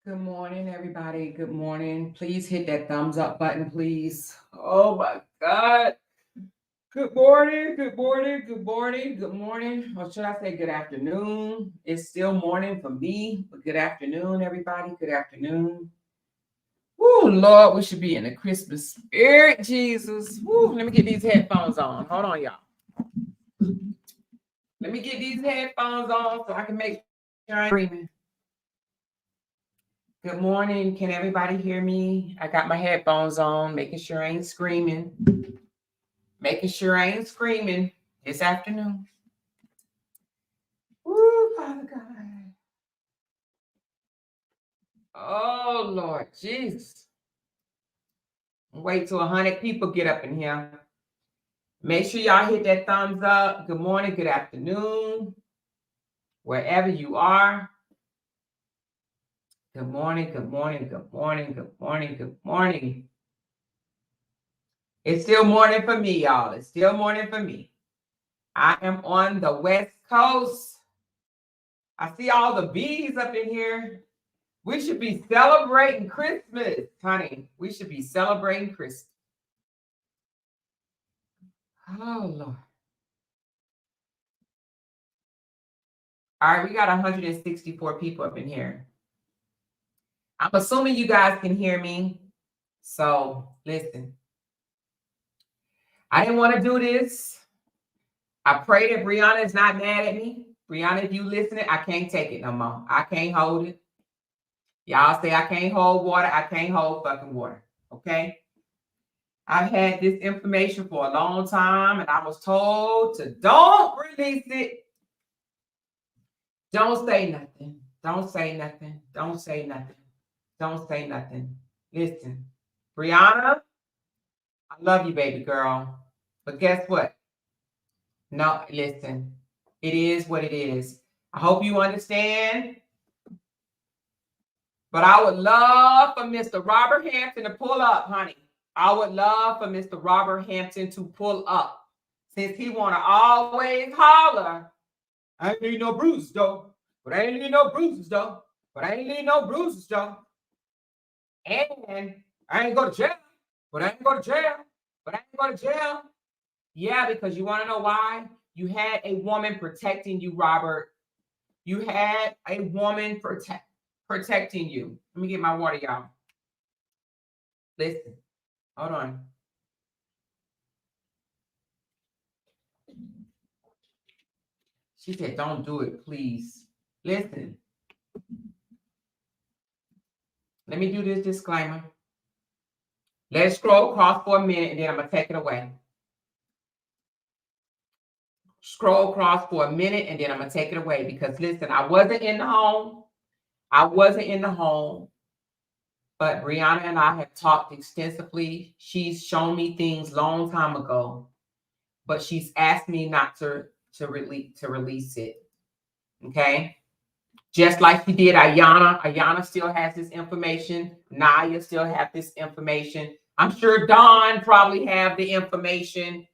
Good morning, everybody. Good morning. Please hit that thumbs up button, please. Oh my God. Good morning. Good morning. Good morning. Good morning. Or should I say good afternoon? It's still morning for me, but good afternoon, everybody. Good afternoon. Woo, Lord, we should be in the Christmas spirit, Jesus. Woo, let me get these headphones on. Hold on, y'all. Let me get these headphones on so I can make sure I ain't screaming. Good morning. Can everybody hear me? I got my headphones on, making sure I ain't screaming. Making sure I ain't screaming this afternoon. Woo, Father God. Oh, Lord Jesus. Wait till 100 people get up in here. Make sure y'all hit that thumbs up. Good morning, good afternoon, wherever you are. Good morning, good morning, good morning, good morning, good morning. It's still morning for me, y'all. It's still morning for me. I am on the West Coast. I see all the bees up in here. We should be celebrating Christmas, honey. We should be celebrating Christmas. Oh, Lord. All right, we got 164 people up in here. I'm assuming you guys can hear me. So, listen. I didn't want to do this. I pray that Briana is not mad at me. Briana, if you listening, I can't take it no more. I can't hold it. Y'all say I can't hold water. I can't hold fucking water. Okay? I've had this information for a long time, and I was told to don't release it. Don't say nothing. Don't say nothing. Don't say nothing. Don't say nothing. Listen, Briana, I love you, baby girl. But guess what? No, listen. It is what it is. I hope you understand. But I would love for Mr. Robert Hampton to pull up, honey. I would love for Mr. Robert Hampton to pull up. Since he want to always holler, I ain't need no bruises, though. But I ain't need no bruises, though. But I ain't need no bruises, though. And I ain't go to jail. But I ain't go to jail. But I ain't go to jail. Yeah, because you want to know why? You had a woman protecting you, Robert. You had a woman protecting you. Let me get my water, y'all. Listen. Hold on. She said, don't do it, please. Listen. Let me do this disclaimer. Let's scroll across for a minute, and then I'm going to take it away. Scroll across for a minute, and then I'm going to take it away. Because, listen, I wasn't in the home. But Briana and I have talked extensively. She's shown me things long time ago. But she's asked me not to release it. Okay? Just like she did Ayana. Ayana still has this information. Naya still have this information. I'm sure Dawn probably have the information,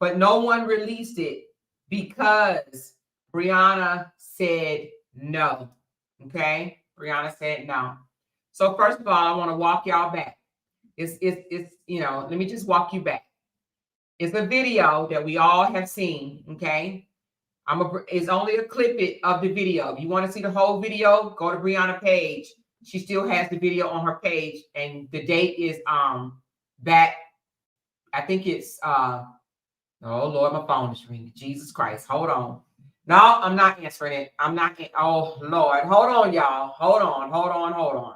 but no one released it because Briana said no. Okay? Briana said no. So first of all, I want to walk y'all back. It's let me just walk you back. It's a video that we all have seen, okay? It's only a clip of the video. If you want to see the whole video, go to Briana's page. She still has the video on her page, and the date is back. I think it's oh Lord, my phone is ringing. Jesus Christ, hold on. No, I'm not answering it. I'm not. Oh Lord, hold on, y'all. Hold on.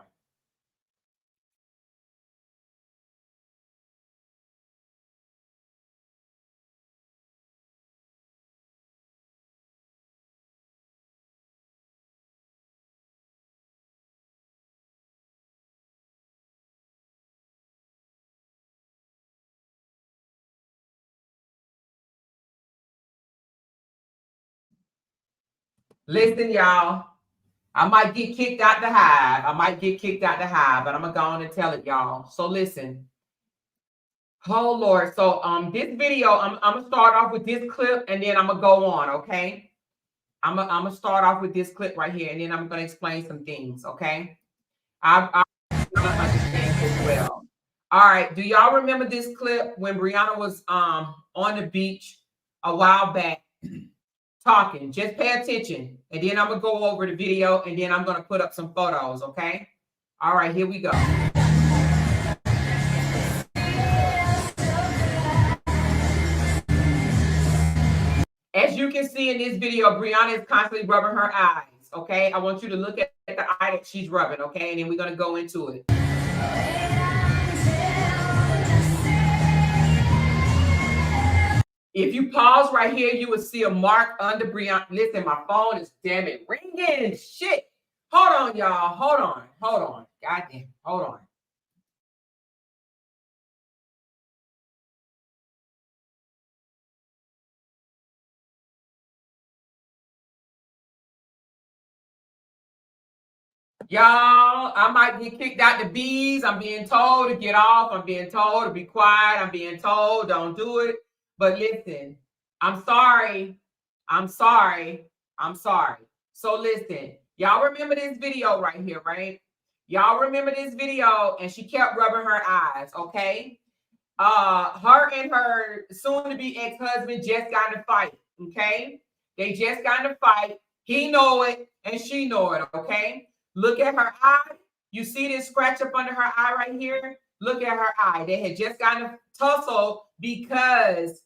Listen, y'all. I might get kicked out the hive. But I'm gonna go on and tell it, y'all. So listen. Oh Lord. So this video, I'm gonna start off with this clip and then I'm gonna go on, okay? I'm gonna start off with this clip right here, and then I'm gonna explain some things, okay? I understand as well. All right. Do y'all remember this clip when Briana was on the beach a while back talking? Just pay attention. And then I'm gonna go over the video and then I'm gonna put up some photos, okay? All right, here we go. As you can see in this video, Briana is constantly rubbing her eyes, okay? I want you to look at the eye that she's rubbing, okay? And then we're gonna go into it. If you pause right here, you will see a mark under Briana. Listen, my phone is damn it ringing. Shit. Hold on, y'all. Hold on. Goddamn. Hold on. Y'all, I might get kicked out the bees. I'm being told to get off. I'm being told to be quiet. I'm being told don't do it. But listen, I'm sorry. So listen, y'all remember this video right here, right? Y'all remember this video, and she kept rubbing her eyes, okay? Her and her soon-to-be ex-husband just got in a fight, okay? They just got in a fight. He know it, and she know it, okay? Look at her eye. You see this scratch up under her eye right here? Look at her eye. They had just gotten a tussle because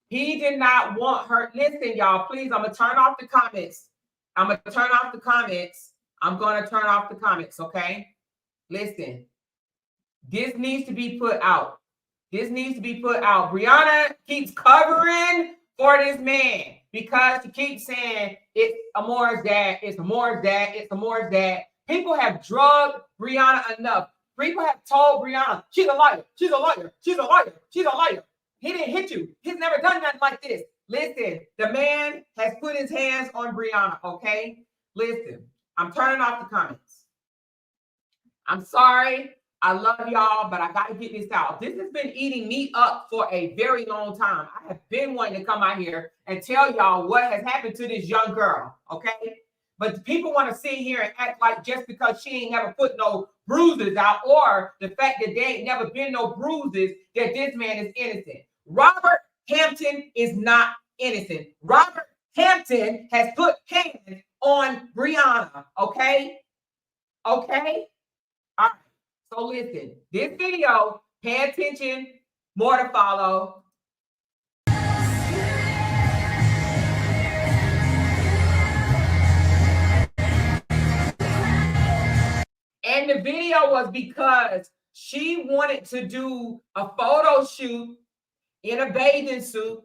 he did not want her. Listen, y'all, please, I'm going to turn off the comments. I'm going to turn off the comments, okay? Listen, this needs to be put out. Briana keeps covering for this man because she keeps saying it's Amor's dad, it's Amor's dad. People have drugged Briana enough. People have told Briana, she's a liar. He didn't hit you. He's never done nothing like this. Listen, the man has put his hands on Briana, okay? Listen, I'm turning off the comments. I'm sorry. I love y'all, but I got to get this out. This has been eating me up for a very long time. I have been wanting to come out here and tell y'all what has happened to this young girl, okay? But people want to sit here and act like just because she ain't never put no bruises out, or the fact that there ain't never been no bruises, that this man is innocent. Robert Hampton is not innocent. Robert Hampton has put hands on Briana, okay? Okay? All right. So listen, this video, pay attention, more to follow. And the video was because she wanted to do a photo shoot in a bathing suit,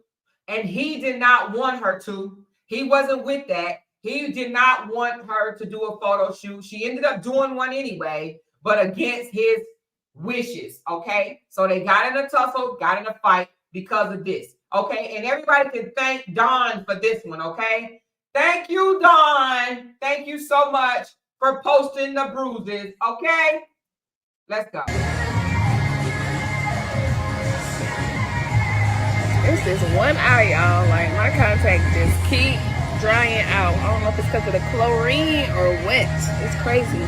and he did not want her to. He wasn't with that. He did not want her to do a photo shoot. She ended up doing one anyway, but against his wishes, okay? So they got in a tussle, got in a fight because of this, okay? And everybody can thank Dawn for this one, okay? Thank you, Dawn. Thank you so much for posting the bruises, okay? Let's go. It's this one eye, y'all. Like, my contact just keep drying out. I don't know if it's because of the chlorine or what. It's crazy.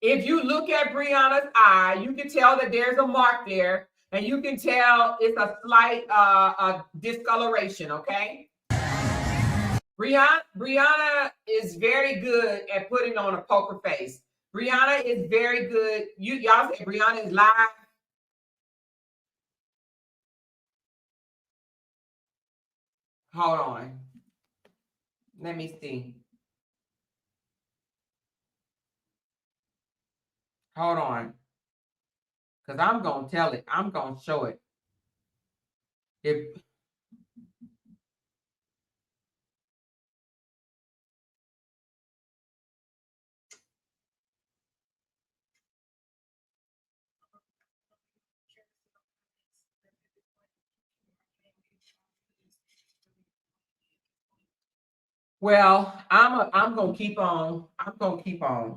If you look at Briana's eye, you can tell that there's a mark there, and you can tell it's a slight discoloration, okay? Briana is very good at putting on a poker face. Briana is very good. Y'all say Briana is live. Hold on. Let me see. Hold on. Because I'm going to tell it. I'm going to show it. Well, I'm gonna keep on.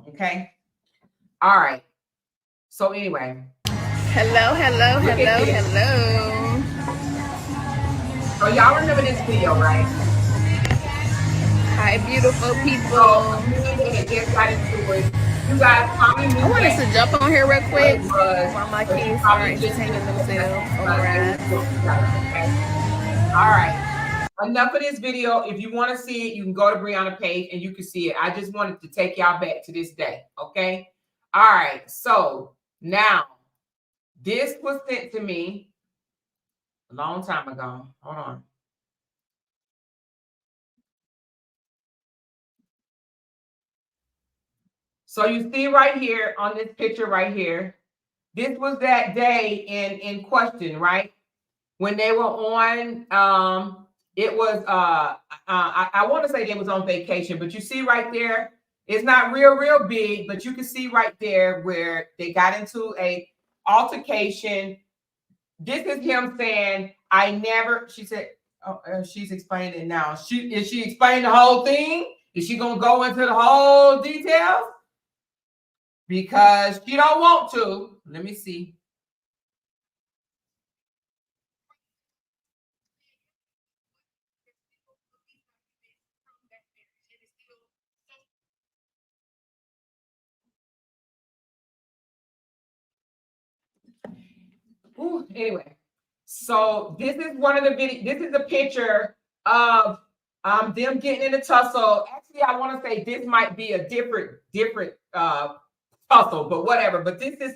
Okay. All right. So anyway. Hello. So y'all remember this video, right? Hi, beautiful people. So me and just got into it. You guys probably knew I wanted that to jump on here real quick was, while my but you kids are probably just entertaining didn't know that themselves on because they was rides. still together, okay? All right. Enough of this video. If you want to see it, you can go to Briana page and you can see it. I just wanted to take y'all back to this day, okay? All right. So now, this was sent to me a long time ago. Hold on. So you see right here on this picture right here, this was that day in question, right? When they were on, it was I want to say they was on vacation, but you see right there, it's not real big, but you can see right there where they got into a altercation. This is him saying, I never, she said, oh, she's explaining it now. Is she explaining the whole thing? Is she gonna go into the whole details? Because she don't want to. Let me see. Ooh, anyway, so this is one of the videos. This is a picture of them getting in a tussle. Actually, I want to say this might be a different tussle, but whatever. But this is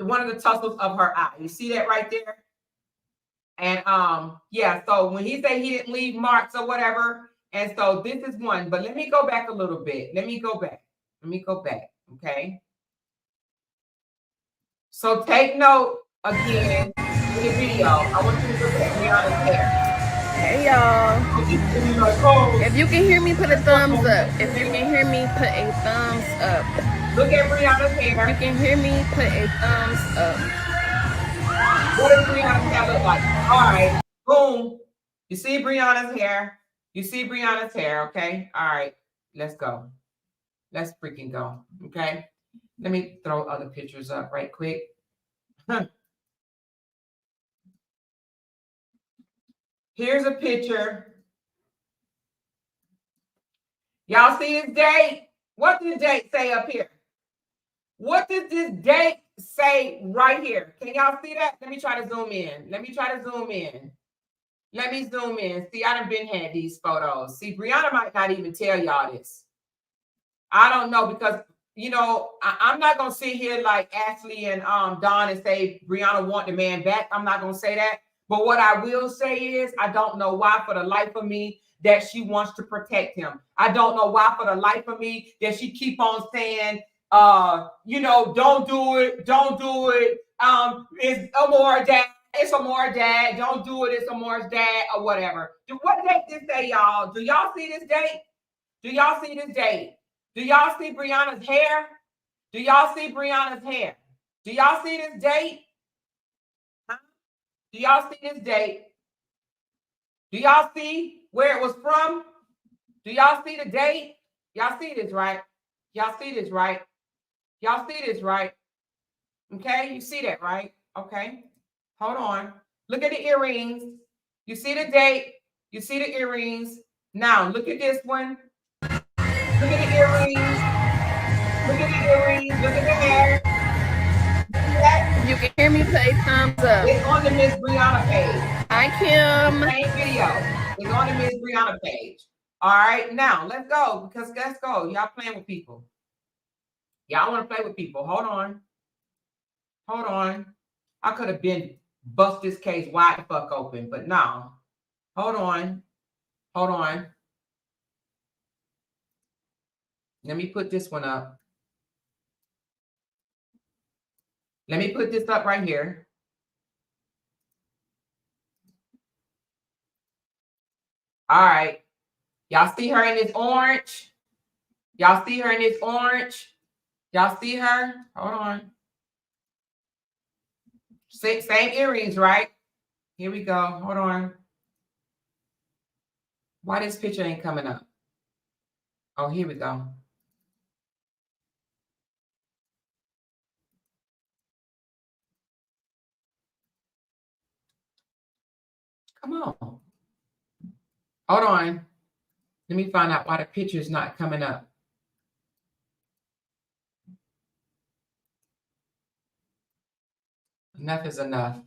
one of the tussles of her eye. You see that right there? And yeah. So when he said he didn't leave marks or whatever, and so this is one. But let me go back a little bit. Let me go back. Okay. So take note again in the video. I want you to look at Briana's hair. Hey y'all. If you can hear me, put a thumbs up. If you can hear me, put a thumbs up. Look at Briana's hair. If you can hear me, put a thumbs up. What does Briana's hair look like? All right. Boom. You see Briana's hair. Okay. All right. Let's go. Let's freaking go. Okay. Let me throw other pictures up right quick. Here's a picture. Y'all see this date? What does the date say up here? What does this date say right here? Can y'all see that? Let me try to zoom in. Let me zoom in. See, I done been had these photos. See, Briana might not even tell y'all this. I don't know because, you know, I'm not going to sit here like Ashley and Dawn and say Briana want the man back. I'm not going to say that. But what I will say is I don't know why for the life of me that she wants to protect him. I don't know why for the life of me that she keep on saying, you know, don't do it. It's Amora's dad. It's Amora's dad. Don't do it. It's Amora's dad or whatever. What date this say, y'all? Do y'all see this date? Do y'all see this date? Do y'all see Briana's hair? Do y'all see Briana's hair? Do y'all see this date? Huh? Do y'all see this date? Do y'all see where it was from? Do y'all see the date? Y'all see this, right? Y'all see this, right? Y'all see this, right? Okay, you see that, right? Okay, hold on. Look at the earrings. You see the date. You see the earrings. Now, look at this one. Look at the earrings. Look at the earrings. Look at the hair. If you can hear me, put a thumbs up. It's on the Miss Briana page. Hi, Kim. Same video. It's on the Miss Briana page. All right, now let's go because let's go. Y'all playing with people. Y'all want to play with people. Hold on. I could have been bust this case wide the fuck open, but no. Hold on. Let me put this one up. Let me put this up right here. All right. Y'all see her in this orange? Y'all see her? Hold on. Same earrings, right? Here we go. Hold on. Why this picture ain't coming up? Oh, here we go. Come on. Hold on. Let me find out why the picture is not coming up. Enough is enough.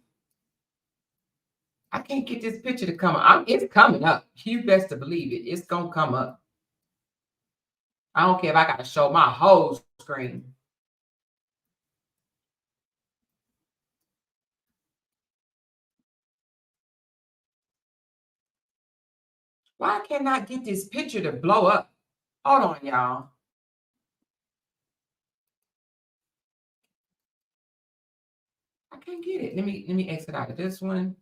I can't get this picture to come up. It's coming up. You best to believe it. It's going to come up. I don't care if I got to show my whole screen. Why can't I get this picture to blow up? Hold on, y'all. I can't get it. Let me exit out of this one.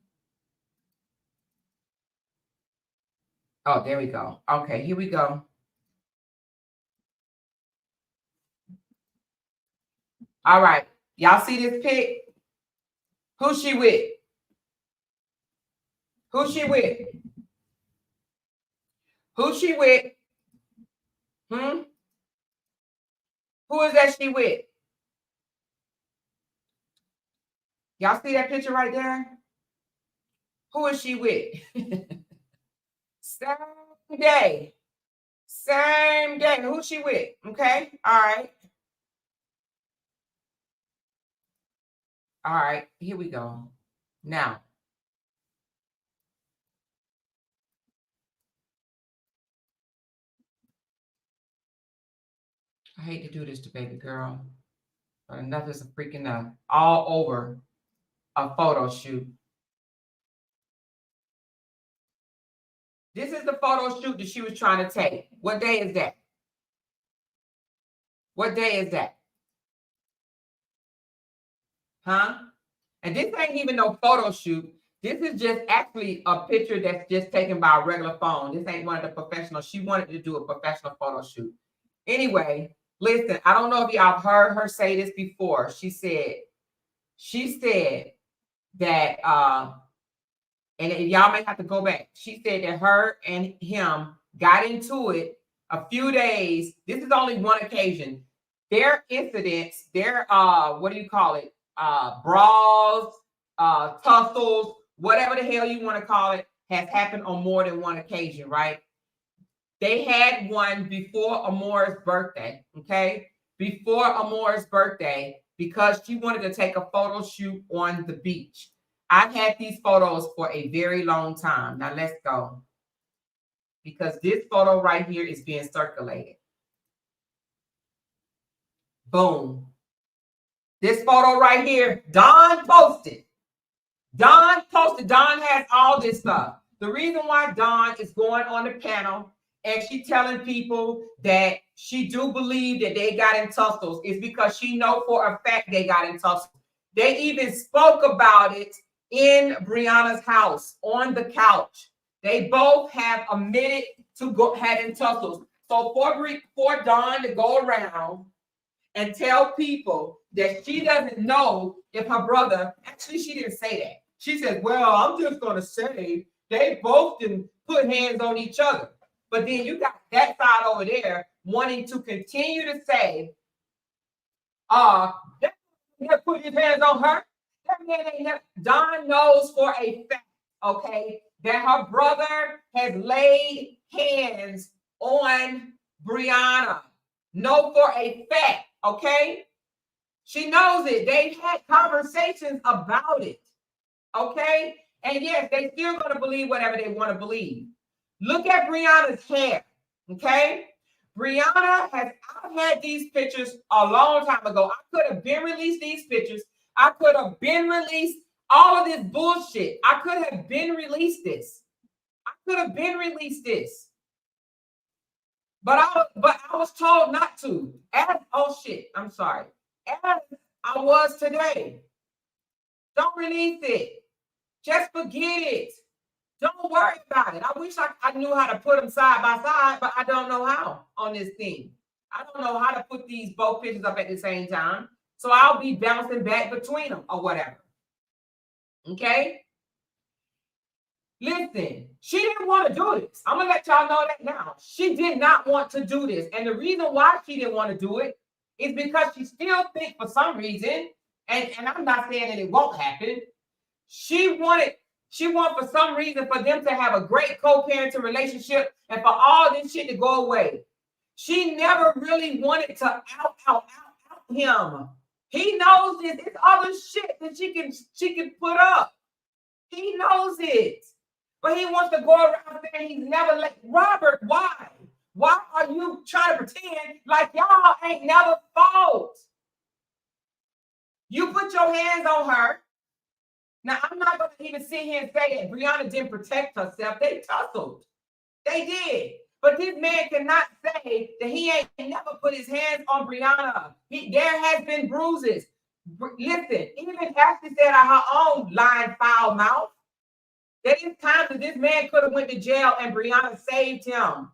Oh, there we go. Okay, here we go. All right. Y'all see this pic? Who's she with? Who's she with? Who's she with? Who is that she with? Y'all see that picture right there? Who is she with? Same day. Same day. Who's she with? Okay. All right. All right. Here we go. Now. I hate to do this to baby girl, but enough is a freaking all over a photo shoot. This is the photo shoot that she was trying to take. What day is that? What day is that? Huh? And this ain't even no photo shoot. This is just actually a picture that's just taken by a regular phone. This ain't one of the professionals. She wanted to do a professional photo shoot. Anyway, listen, I don't know if y'all heard her say this before. She said that and y'all may have to go back. She said that her and him got into it a few days. This is only one occasion. Their incidents, their what do you call it? Brawls, tussles, whatever the hell you want to call it, has happened on more than one occasion, right? They had one before Amora's birthday, okay? Before Amora's birthday, because she wanted to take a photo shoot on the beach. I've had these photos for a very long time. Now let's go. Because this photo right here is being circulated. Boom. This photo right here, Don posted. Don has all this stuff. The reason why Don is going on the panel and she telling people that she do believe that they got in tussles is because she know for a fact they got in tussles. They even spoke about it in Briana's house on the couch. They both have admitted to having tussles. So for Dawn to go around and tell people that she doesn't know if her brother, actually she didn't say that. She said, well, I'm just going to say they both didn't put hands on each other. But then you got that side over there wanting to continue to say, that man put his hands on her. That man ain't never. Dawn knows for a fact, okay, that her brother has laid hands on Briana. Know for a fact, okay? She knows it. They've had conversations about it, okay? And yes, they still going to believe whatever they want to believe. Look at Briana's hair, okay? Briana I've had these pictures a long time ago. I could have been released these pictures. I could have been released all of this bullshit. I could have been released this. I could have been released this. But I was told not to. I'm sorry. As I was today. Don't release it. Just forget it. Don't worry about it. I wish I knew how to put them side by side, but I don't know how on this thing. I don't know how to put these both pictures up at the same time. So I'll be bouncing back between them or whatever. Okay? Listen, she didn't want to do this. I'm going to let y'all know that now. She did not want to do this. And the reason why she didn't want to do it is because she still thinks for some reason, and I'm not saying that it won't happen, she wanted for some reason for them to have a great co-parenting relationship and for all this shit to go away. She never really wanted to out him. He knows this. It's other shit that she can put up. He knows it. But he wants to go around saying he's never late. Robert, why? Why are you trying to pretend like y'all ain't never fought? You put your hands on her. Now, I'm not going to even sit here and say that Briana didn't protect herself. They tussled. They did. But this man cannot say that he ain't never put his hands on Briana. There has been bruises. Listen, even Ashley said out her own lying foul mouth, there is times that this man could have went to jail and Briana saved him.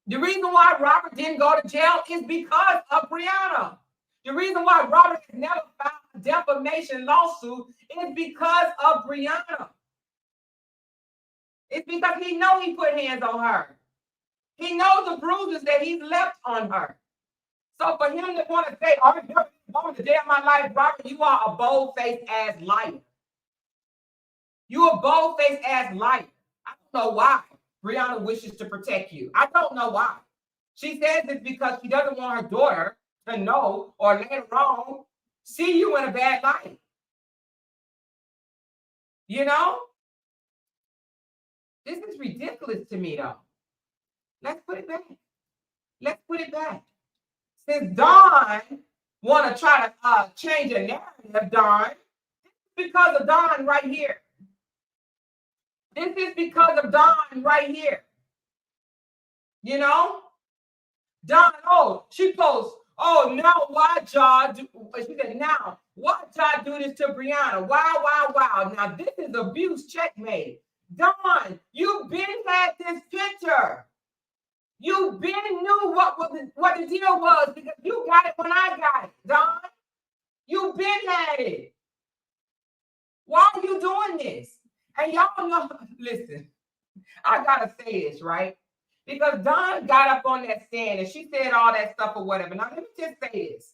The reason why Robert didn't go to jail is because of Briana. The reason why Robert has never filed a defamation lawsuit is because of Briana. It's because he knows he put hands on her. He knows the bruises that he's left on her. So for him to want to say, "Oh, you're going to jail my life," Robert, you are a bold-faced ass liar. You a bold-faced ass liar. I don't know why Briana wishes to protect you. I don't know why. She says it's because she doesn't want her daughter to know or later on see you in a bad light. You know? This is ridiculous to me, though. Let's put it back. Let's put it back. Since Dawn want to try to change a narrative, Dawn, this is because of Dawn right here. This is because of Dawn right here. You know? Dawn, oh, she posts, "Oh, now why y'all do," she said, "Now, why y'all do this to Briana? Wow. Now, this is abuse, checkmate. Dawn, you've been had this picture. You been knew what the deal was because you got it when I got it, Dawn. You been had it. Why are you doing this?" And y'all know, listen, I gotta say this, right? Because Dawn got up on that stand and she said all that stuff or whatever. Now, let me just say this.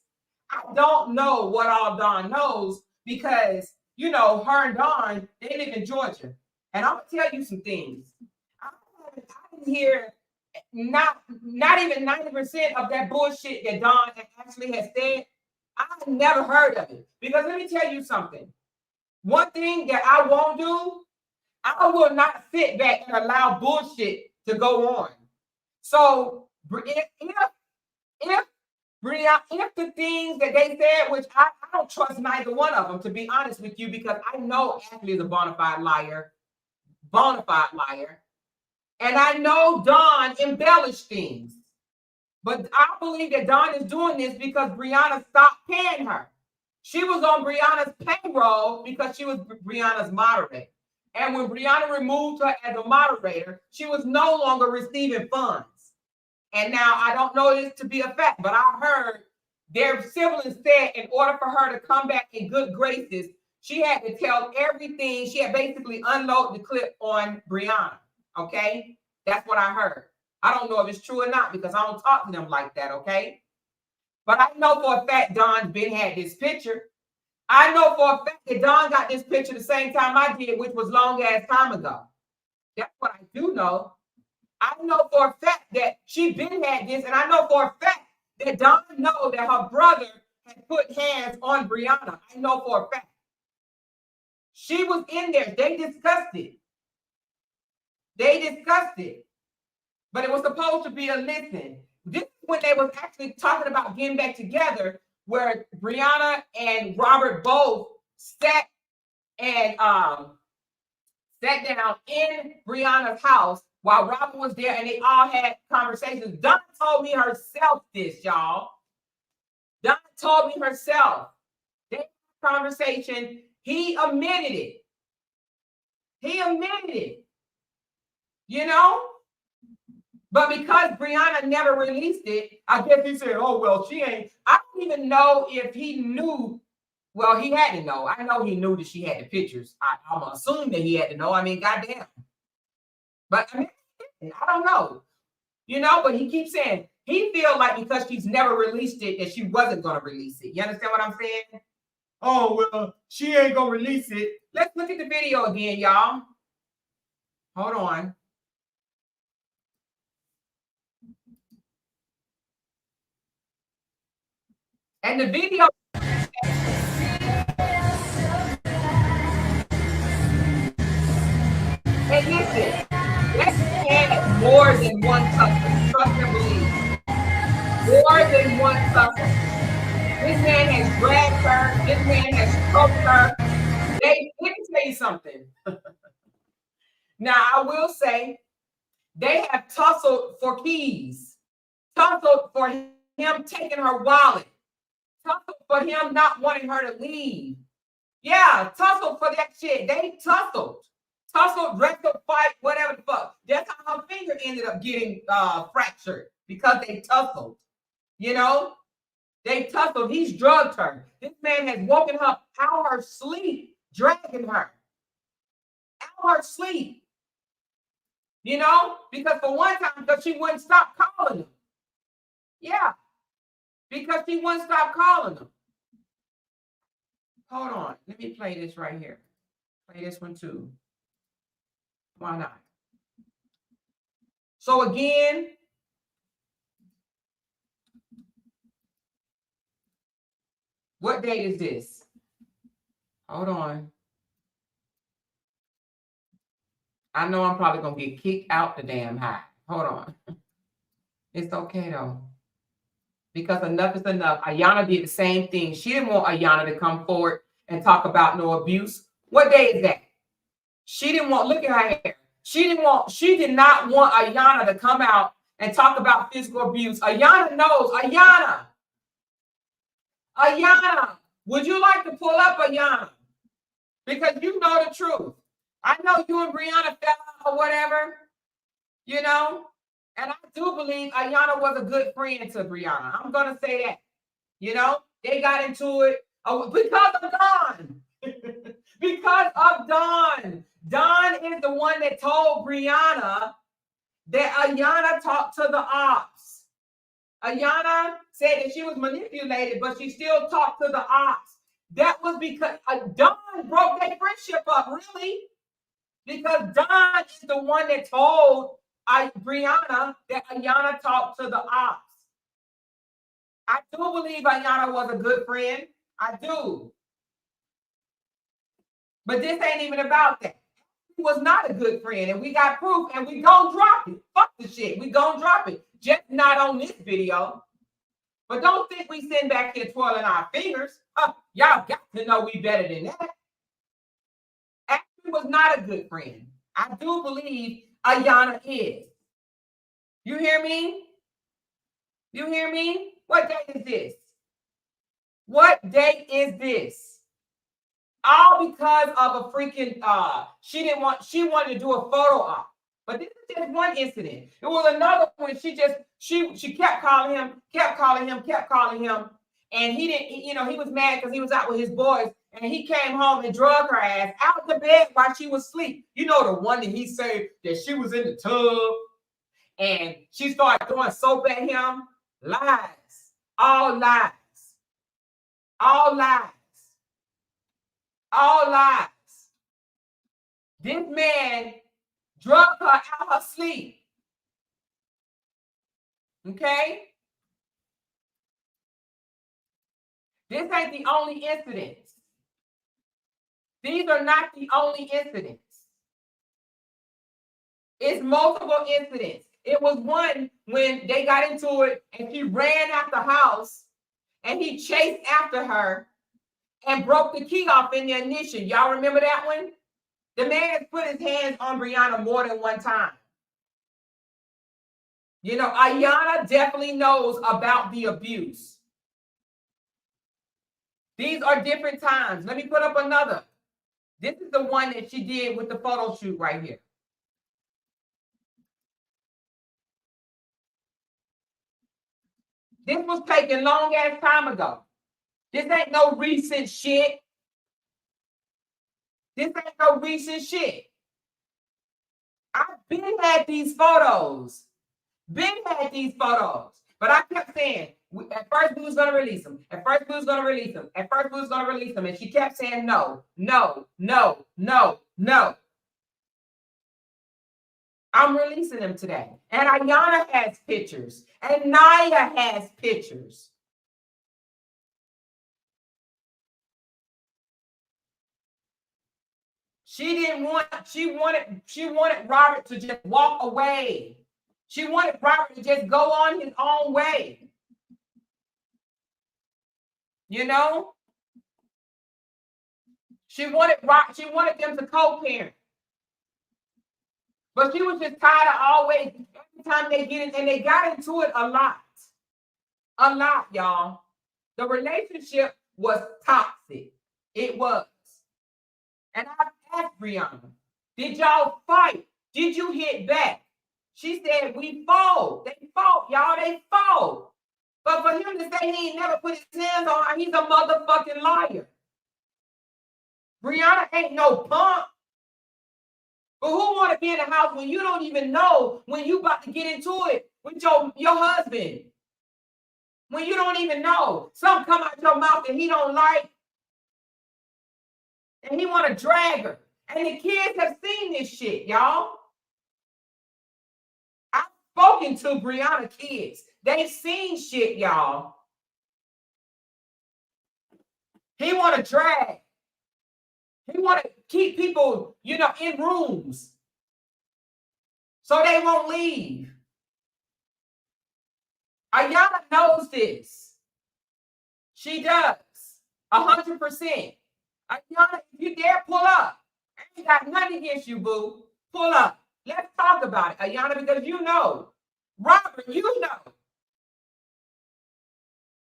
I don't know what all Dawn knows because, you know, her and Dawn, they live in Georgia. And I'm going to tell you some things. I didn't hear not even 90% of that bullshit that Dawn actually has said. I've never heard of it. Because let me tell you something. One thing that I won't do, I will not sit back and allow bullshit to go on. So if the things that they said, which I don't trust neither one of them, to be honest with you, because I know Ashley is a bona fide liar. And I know Dawn embellished things. But I believe that Dawn is doing this because Briana stopped paying her. She was on Briana's payroll because she was Briana's moderator. And when Briana removed her as a moderator, she was no longer receiving funds. And now I don't know this to be a fact, but I heard their siblings said in order for her to come back in good graces, she had to tell everything. She had basically unloaded the clip on Briana. Okay? That's what I heard. I don't know if it's true or not because I don't talk to them like that, okay? But I know for a fact Dawn's been had this picture. I know for a fact that Dawn got this picture the same time I did, which was long ass time ago. That's what I do know. I know for a fact that she been had this, and I know for a fact that Dawn know that her brother had put hands on Briana. I know for a fact. She was in there. They discussed it. But it was supposed to be a listen. This is when they was actually talking about getting back together, where Briana and Robert both sat down in Briana's house while Robert was there, and they all had conversations. Dawn told me herself this, y'all. Dawn told me herself. They had a conversation. He admitted it. You know? But because Briana never released it, I guess he said, "Oh, well, she ain't." I don't even know if he knew. Well, he had to know. I know he knew that she had the pictures. I'm going to assume that he had to know. I mean, goddamn. But I mean, I don't know. You know, but he keeps saying he feels like because she's never released it that she wasn't going to release it. You understand what I'm saying? "Oh, well, she ain't going to release it." Let's look at the video again, y'all. Hold on. And the video And listen, that had more than one tussle. Trust and believe. More than one tussle. This man has dragged her. This man has choked her. Let me tell you something. Now, I will say they have tussled for keys, tussled for him taking her wallet, tussled for him not wanting her to leave. Yeah, tussled for that shit. They tussled, wrestled, fight, whatever the fuck. That's how her finger ended up getting fractured because they tussled. You know, they tussled. He's drugged her. This man has woken her up out of her sleep, dragging her out of her sleep. You know, because for one time, because she wouldn't stop calling him. Yeah, because she wouldn't stop calling him. Hold on. Let me play this right here. Play this one too. Why not? So again, what date is this? Hold on. I know I'm probably going to get kicked out the damn high. Hold on. It's okay though. Because enough is enough. Ayana did the same thing. She didn't want Ayana to come forward and talk about no abuse. What day is that? She didn't want, look at her hair. She did not want Ayana to come out and talk about physical abuse. Ayana knows. Ayana, would you like to pull up, Ayana? Because you know the truth. I know you and Briana fell out or whatever, you know, and I do believe Ayana was a good friend to Briana. I'm going to say that, you know, they got into it because of Don. Because of Don. Don is the one that told Briana that Ayana talked to the ops. Ayana said that she was manipulated, but she still talked to the ops. That was because Don broke their friendship up, really. Because Don is the one that told Briana that Ayana talked to the ops. I do believe Ayana was a good friend. I do. But this ain't even about that. He was not a good friend, and we got proof, and we gonna drop it. Fuck the shit. We gonna drop it. Just not on this video. But don't think we sitting back here twirling our fingers. Y'all got to know we better than that. Ashley was not a good friend. I do believe Ayana is. You hear me? You hear me? What day is this? What day is this? All because of a freaking she wanted to do a photo op. But this is just one incident. It was another one. She kept calling him, and he didn't, he was mad because he was out with his boys, and he came home and drug her ass out the bed while she was asleep. You know, the one that he said that she was in the tub and she started throwing soap at him. Lies. All lies. All lies. All lies. This man drugged her out her sleep. Okay? This ain't the only incidents. These are not the only incidents. It's multiple incidents. It was one when they got into it and she ran out the house and he chased after her and broke the key off in the ignition. Y'all remember that one? The man has put his hands on Briana more than one time. You know, Ayana definitely knows about the abuse. These are different times. Let me put up another. This is the one that she did with the photo shoot right here. This was taken long ass time ago. This ain't no recent shit. This ain't no recent shit. I've been had these photos. But I kept saying, at first we was going to release them. And she kept saying no. I'm releasing them today. And Ayana has pictures. And Naya has pictures. She wanted Robert to just walk away. She wanted Robert to just go on his own way. You know? She wanted them to co-parent. But she was just tired of always, every time they get in, and they got into it a lot. A lot, y'all. The relationship was toxic. It was. And I asked Briana, did y'all fight? Did you hit back? She said, we fought. They fought, y'all. They fought. But for him to say he ain't never put his hands on her, he's a motherfucking liar. Briana ain't no punk. But who want to be in a house when you don't even know when you about to get into it with your husband? When you don't even know. Something come out your mouth that he don't like. And he want to drag her. And the kids have seen this shit, y'all. I've spoken to Briana kids. They've seen shit, y'all. He want to drag. He want to keep people, in rooms so they won't leave. Ayana knows this. She does. 100%. Ayana, if you dare pull up, I ain't got nothing against you, boo. Pull up. Let's talk about it, Ayana, because you know. Robert, you know.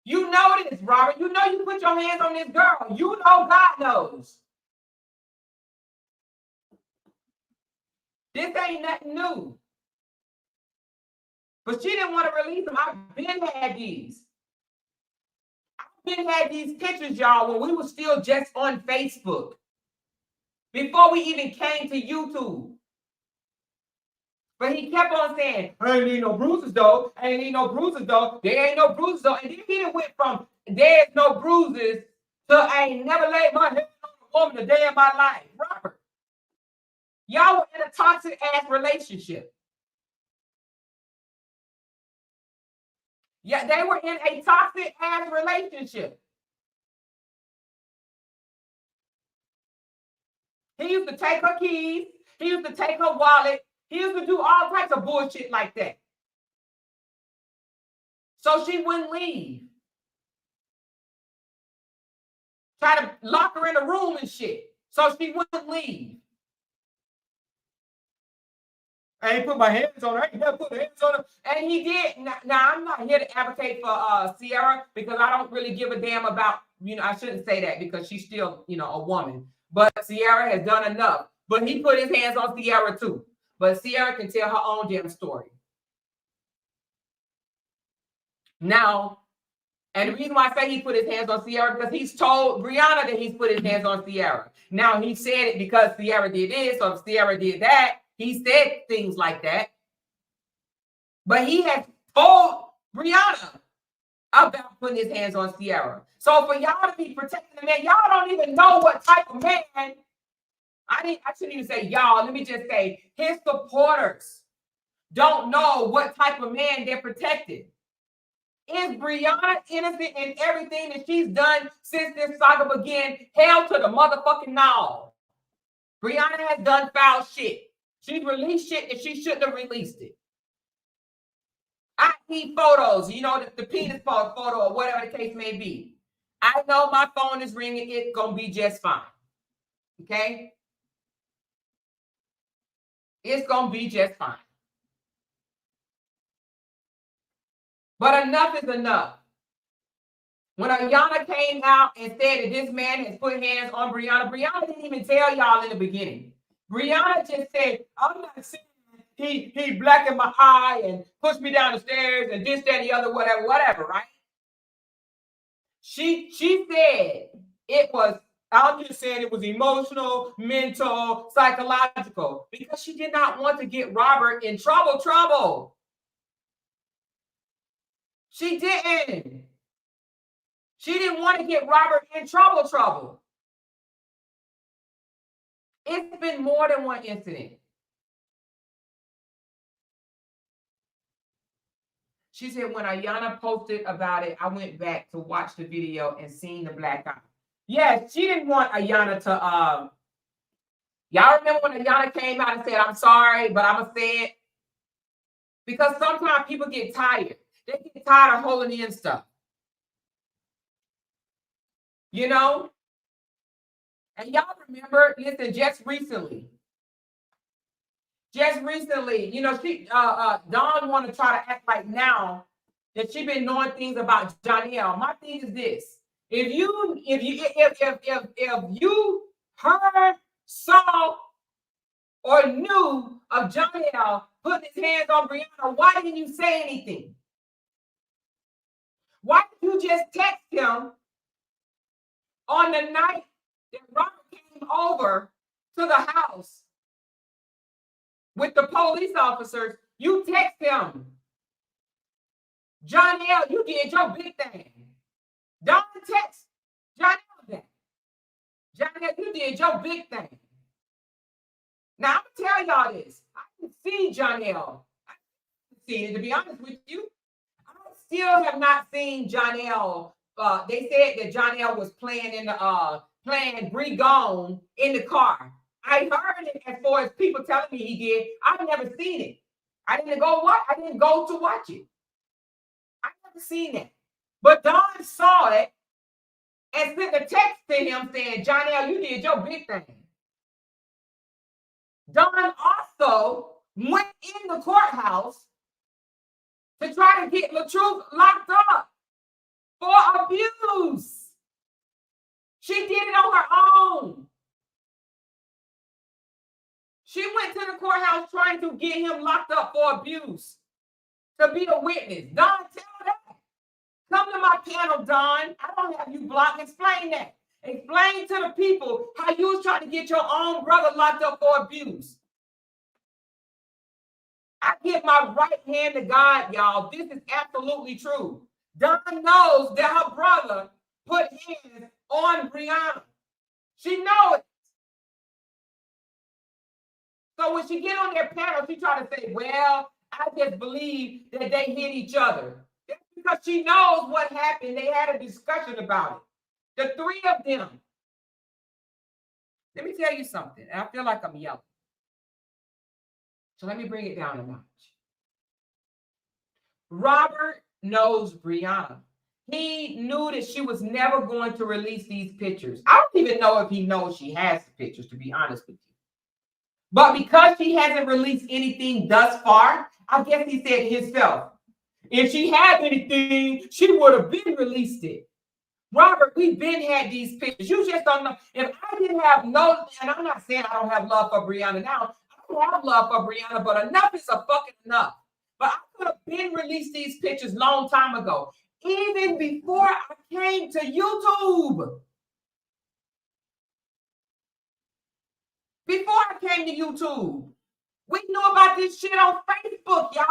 You know this, Robert. You know you put your hands on this girl. You know God knows. This ain't nothing new. But she didn't want to release them. I've been had these. I've been had these pictures, y'all, when we were still just on Facebook. Before we even came to YouTube. But he kept on saying, I ain't need no bruises, though. I ain't need no bruises, though. There ain't no bruises, though. And then he went from there's no bruises to I ain't never laid my hands on a woman a day in my life. Robert. Y'all were in a toxic ass relationship. Yeah, they were in a toxic ass relationship. He used to take her keys. He used to take her wallet. He used to do all types of bullshit like that. So she wouldn't leave. Try to lock her in a room and shit. So she wouldn't leave. I ain't put my hands on her. I ain't never put my hands on her. And he did. Now, I'm not here to advocate for Sierra because I don't really give a damn about, I shouldn't say that because she's still, a woman. But Sierra has done enough. But he put his hands on Sierra too. But Sierra can tell her own damn story. Now, and the reason why I say he put his hands on Sierra because he's told Briana that he's put his hands on Sierra. Now, he said it because Sierra did this or Sierra did that. He said things like that. But he has told Briana about putting his hands on Sierra. So for y'all to be protecting the man, y'all don't even know what type of man. I shouldn't even say y'all. Let me just say his supporters don't know what type of man they're protecting. Is Briana innocent in everything that she's done since this saga began? Hell to the motherfucking no. Briana has done foul shit. She's released shit and she shouldn't have released it. I need photos, the penis photo or whatever the case may be. I know my phone is ringing. It's going to be just fine. Okay? It's going to be just fine. But enough is enough. When Ayana came out and said that this man has put hands on Briana didn't even tell y'all in the beginning. Briana just said, I'm not saying he blackened my eye and pushed me down the stairs and this, that, and the other, whatever, right? She said it was, I'm just saying it was emotional, mental, psychological, because she did not want to get Robert in trouble. She didn't. She didn't want to get Robert in trouble. It's been more than one incident. She said when Ayana posted about it, I went back to watch the video and seen the black eye. Yes, she didn't want Ayana Y'all remember when Ayana came out and said, I'm sorry, but I'm going to say it? Because sometimes people get tired. They get tired of holding in stuff. You know? And y'all remember, listen, just recently, you know, she Dawn want to try to act like now that she been knowing things about Jonelle. My thing is this: if you heard, saw, or knew of Jonelle putting his hands on Briana, why didn't you say anything? Why did you just text him on the night that Robert came over to the house with the police officers? You text him, Jonelle, you did your big thing. Don't text Jonelle that. Jonelle, you did your big thing. Now, I'm going to tell y'all this. I can see Jonelle. I can see it, to be honest with you. I still have not seen Jonelle. They said that Jonelle was playing Bree Gone in the car. I heard it as far as people telling me he did. I've never seen it. I didn't go to watch it. I've never seen it. But Dawn saw it and sent a text to him saying, Jonelle, you did your big thing. Dawn also went in the courthouse to try to get Latruth locked up for abuse. She did it on her own. She went to the courthouse trying to get him locked up for abuse, to be a witness. Dawn, tell that. Come to my panel, Dawn. I don't have you blocked. Explain that. Explain to the people how you was trying to get your own brother locked up for abuse. I give my right hand to God, y'all. This is absolutely true. Dawn knows that her brother put hands on Briana. She knows it. So when she get on their panel, she try to say, well, I just believe that they hit each other. That's because she knows what happened. They had a discussion about it. The three of them. Let me tell you something. And I feel like I'm yelling. So let me bring it down a notch. Robert knows Briana. He knew that she was never going to release these pictures. I don't even know if he knows she has the pictures, to be honest with you. But because she hasn't released anything thus far, I guess he said himself, if she had anything, she would have been released it. Robert, we've been had these pictures. You just don't know. If I didn't have no, and I'm not saying I don't have love for Briana now. I don't have love for Briana, but enough is a fucking enough. But I could have been released these pictures long time ago, even before I came to YouTube. Before I came to YouTube, we knew about this shit on Facebook, y'all.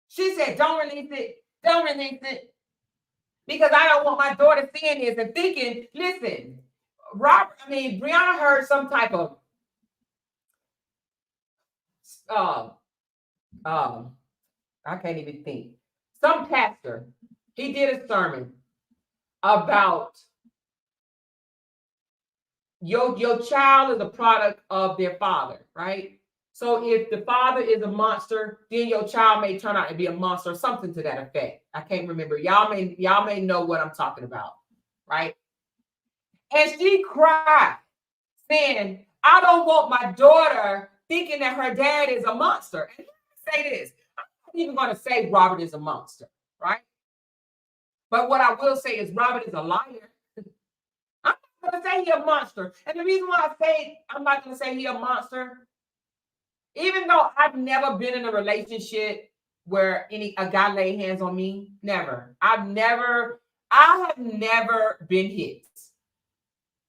She said, don't release it. Don't release it. Because I don't want my daughter seeing this and thinking, listen, Briana heard some type of I can't even think. Some pastor, he did a sermon about your child is a product of their father, right? So if the father is a monster, then your child may turn out to be a monster, something to that effect. I can't remember. Y'all may know what I'm talking about, right? And she cried, saying, I don't want my daughter thinking that her dad is a monster. And let me say this. I'm not even going to say Robert is a monster, right? But what I will say is Robert is a liar. I'm not going to say he's a monster. And the reason why I say I'm not going to say he's a monster, even though I've never been in a relationship where a guy laid hands on me, never. I have never been hit.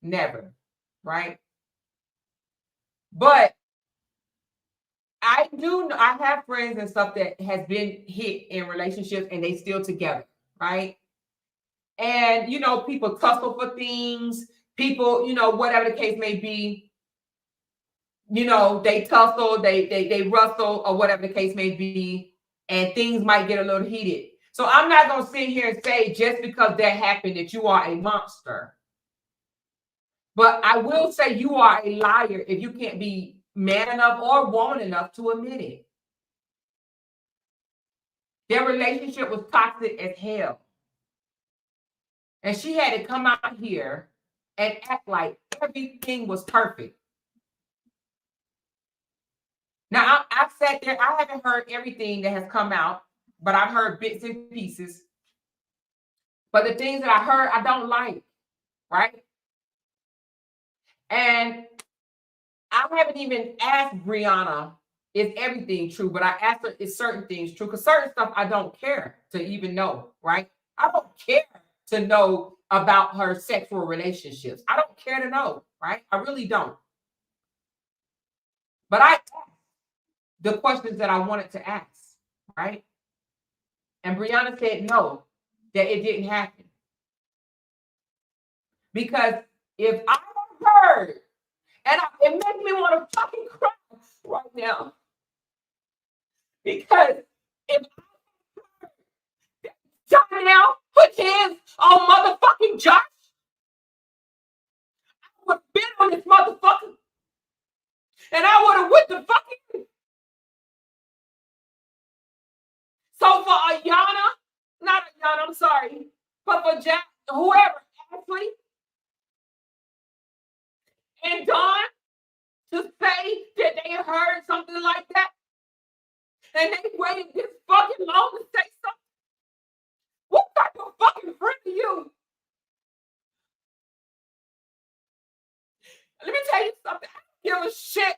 Never, right? But I have friends and stuff that has been hit in relationships and they still together, right? And, people tussle for things. People, whatever the case may be, they tussle, they wrestle, or whatever the case may be, and things might get a little heated. So I'm not going to sit here and say just because that happened that you are a monster. But I will say you are a liar if you can't be man enough or woman enough to admit it. Their relationship was toxic as hell. And she had to come out here and act like everything was perfect. Now, I've sat there, I haven't heard everything that has come out, but I've heard bits and pieces. But the things that I heard, I don't like, right? And I haven't even asked Briana, is everything true? But I asked her, is certain things true? Because certain stuff I don't care to even know, right? I don't care to know about her sexual relationships. I don't care to know, right? I really don't. But I asked the questions that I wanted to ask, right? And Briana said no, that it didn't happen. Because if I heard, and it makes me want to fucking cry right now. Because if Donnell put hands on motherfucking Josh, I would have been on this motherfucker. And I would have went the fucking. So for Ayana, not Ayana, I'm sorry, but for Jack, whoever, Ashley, and Dawn, to say that they heard something like that, and they waited this fucking long to say something. What type of fucking friend are you? Let me tell you something. I don't give a shit.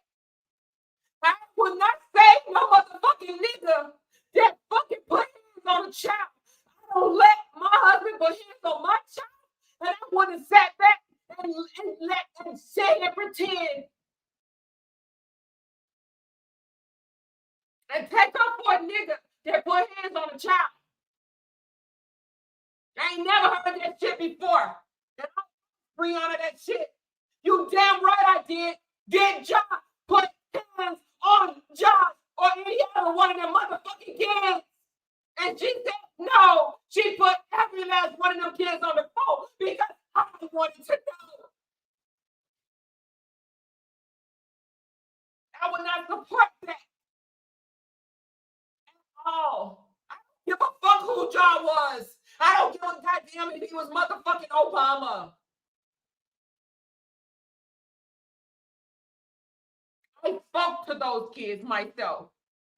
I would not say no motherfucking nigga that fucking put hands on a child. I don't let my husband put hands on my child, and I would have sat back and let and sit and pretend and take up for a nigga that put hands on a child. I ain't never heard that shit before. And I'm Briana that shit. You damn right I did. Did Josh put hands on Josh or any other one of them motherfucking kids? And she said no. She put every last one of them kids on the phone because I wanted to know. I would not support that at all. I don't give a fuck who John was. I don't give a goddamn if he was motherfucking Obama. I spoke to those kids myself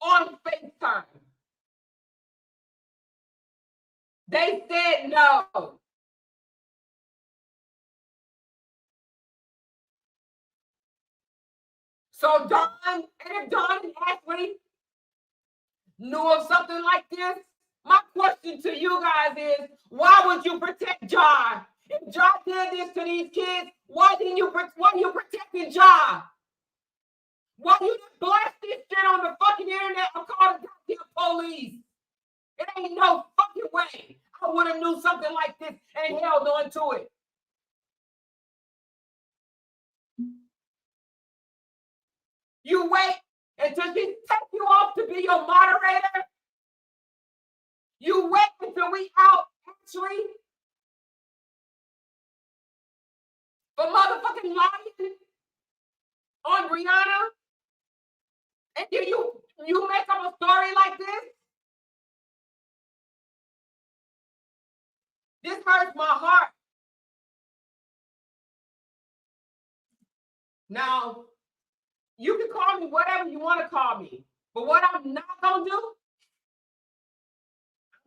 on FaceTime. They said no. So Dawn, and if Dawn and Ashley knew of something like this, my question to you guys is, why would you protect John? If John did this to these kids, why are you protecting John? Why you just blast this shit on the fucking internet and call the goddamn police? It ain't no fucking way I would have knew something like this and held on to it. You wait until she takes you off to be your moderator. You wait until we out actually for motherfucking lying on Briana. And then you make up a story like this. This hurts my heart. Now, you can call me whatever you want to call me. But what I'm not going to do,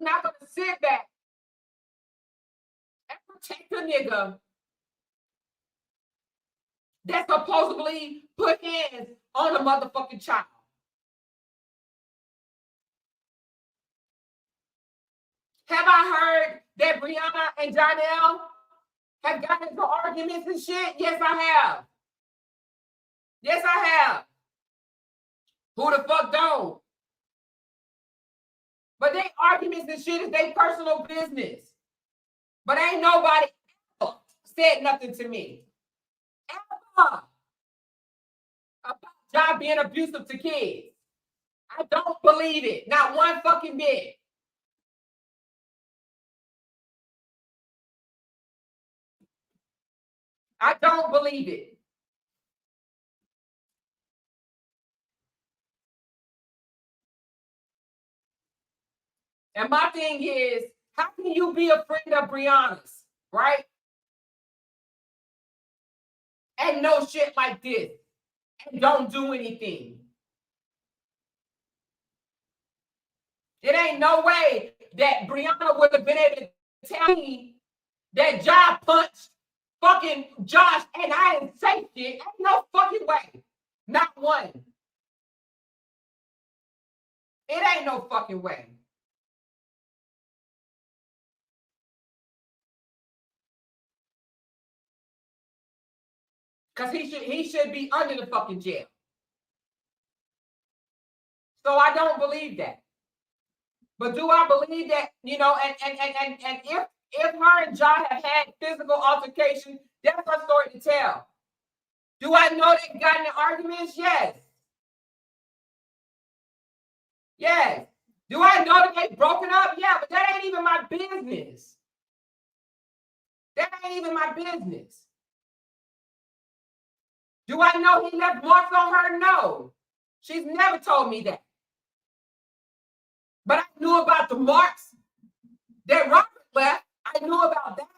I'm not going to sit back and protect a nigga that supposedly put hands on a motherfucking child. Have I heard that Briana and Janelle have gotten into arguments and shit? Yes, I have. Yes, I have. Who the fuck don't? But they arguments and shit is their personal business. But ain't nobody ever said nothing to me. Ever. About John being abusive to kids. I don't believe it. Not one fucking bit. I don't believe it. And my thing is, how can you be a friend of Briana's, right? And know shit like this and don't do anything? It ain't no way that Briana would have been able to tell me that Josh punched fucking Josh and I didn't say shit. Ain't no fucking way. Not one. It ain't no fucking way. Because he should be under the fucking jail. So I don't believe that. But do I believe that, you know, and if her and John have had physical altercation, that's her story to tell. Do I know they got into arguments? Yes. Yes. Do I know that they broken up? Yeah, but that ain't even my business. That ain't even my business. Do I know he left marks on her? No. She's never told me that. But I knew about the marks that Robert left. I knew about that.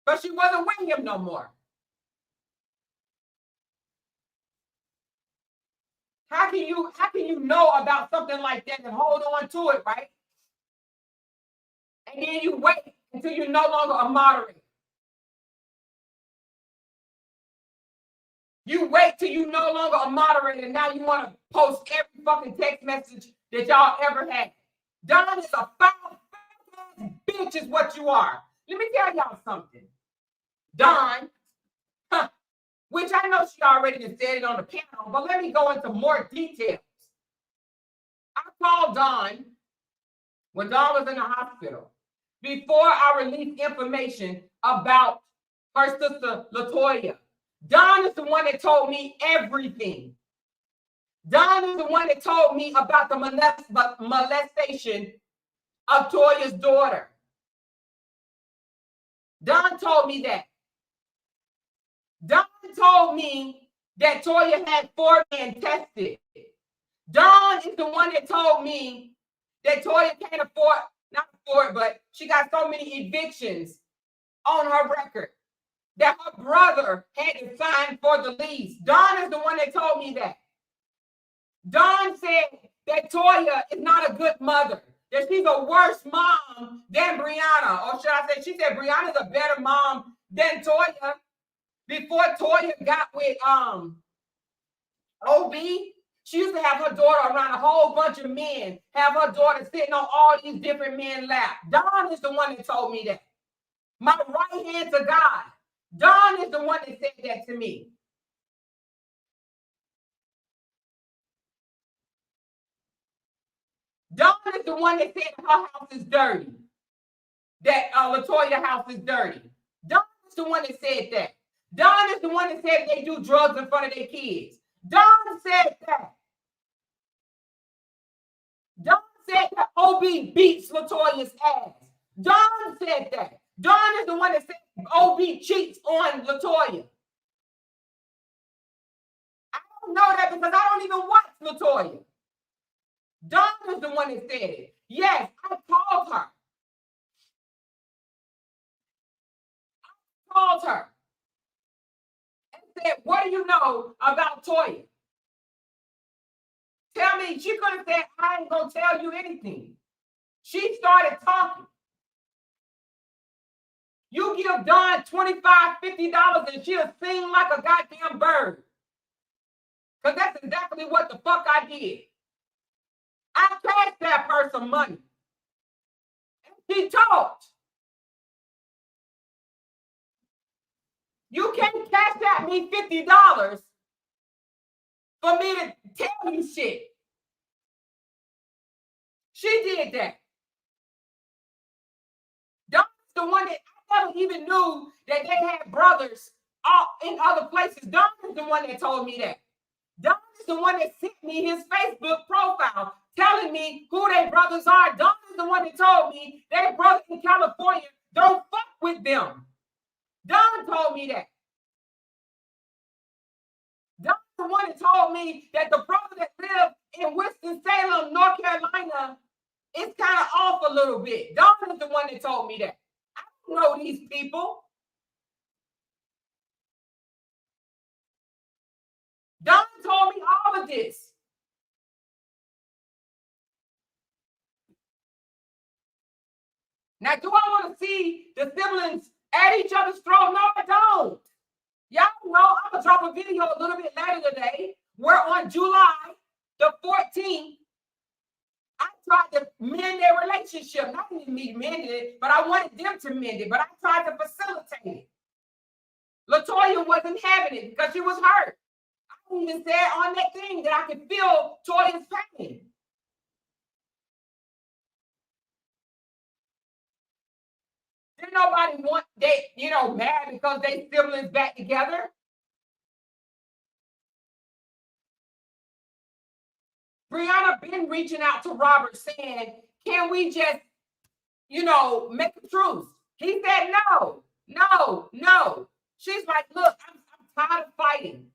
But she wasn't with him no more. How can you know about something like that and hold on to it, right? And then you wait until you're no longer a moderator. You wait till you're no longer a moderator. Now you want to post every fucking text message that y'all ever had. Don is a foul bitch is what you are. Let me tell y'all something. Don, which I know she already said it on the panel, but let me go into more details. I called Don when Dawn was in the hospital, before I released information about her sister, Latoya. Dawn is the one that told me everything. Dawn is the one that told me about the molestation of Toya's daughter. Dawn told me that. Dawn told me that Toya had 4 men tested. Dawn is the one that told me that Toya can't not afford, but she got so many evictions on her record that her brother had to sign for the lease. Dawn is the one that told me that. Dawn said that Toya is not a good mother, that she's a worse mom than Briana. Or should I say, she said Briana's a better mom than Toya. Before Toya got with OB, she used to have her daughter around a whole bunch of men, have her daughter sitting on all these different men's lap. Dawn is the one that told me that. My right hand to God. Dawn is the one that said that to me. Dawn is the one that said her house is dirty. That Latoya house is dirty. Dawn is the one that said that. Dawn is the one that said they do drugs in front of their kids. Dawn said that. Dawn said that OB beats Latoya's ass. Dawn said that. Dawn is the one that said OB cheats on Latoya. I don't know that because I don't even watch Latoya. Dawn is the one that said it. Yes, I called her. I called her and said, what do you know about Toya? Tell me, she could have said, I ain't gonna tell you anything. She started talking. You give Dawn $25, $50 and she'll sing like a goddamn bird. Because that's exactly what the fuck I did. I cashed that person money. And she talked. You can't cash at me $50 for me to tell you shit. She did that. Dawn's the one that I never even knew that they had brothers in other places. Dawn is the one that told me that. Dawn is the one that sent me his Facebook profile telling me who their brothers are. Dawn is the one that told me their brother in California don't fuck with them. Don told me that. Don's the one that told me that the brother that lived in Winston-Salem, North Carolina, is kind of off a little bit. Don is the one that told me that. I don't know these people. Don told me all of this. Now, do I want to see the siblings at each other's throat? No, I don't. Y'all know I'm going to drop a video a little bit later today where on July the 14th, I tried to mend their relationship. Not even me mended it, but I wanted them to mend it, but I tried to facilitate it. LaToya wasn't having it because she was hurt. I even said on that thing that I could feel Toya's pain. Didn't nobody want they, mad because they siblings back together. Briana been reaching out to Robert saying, can we just, make a truce? He said, no. She's like, look, I'm tired of fighting.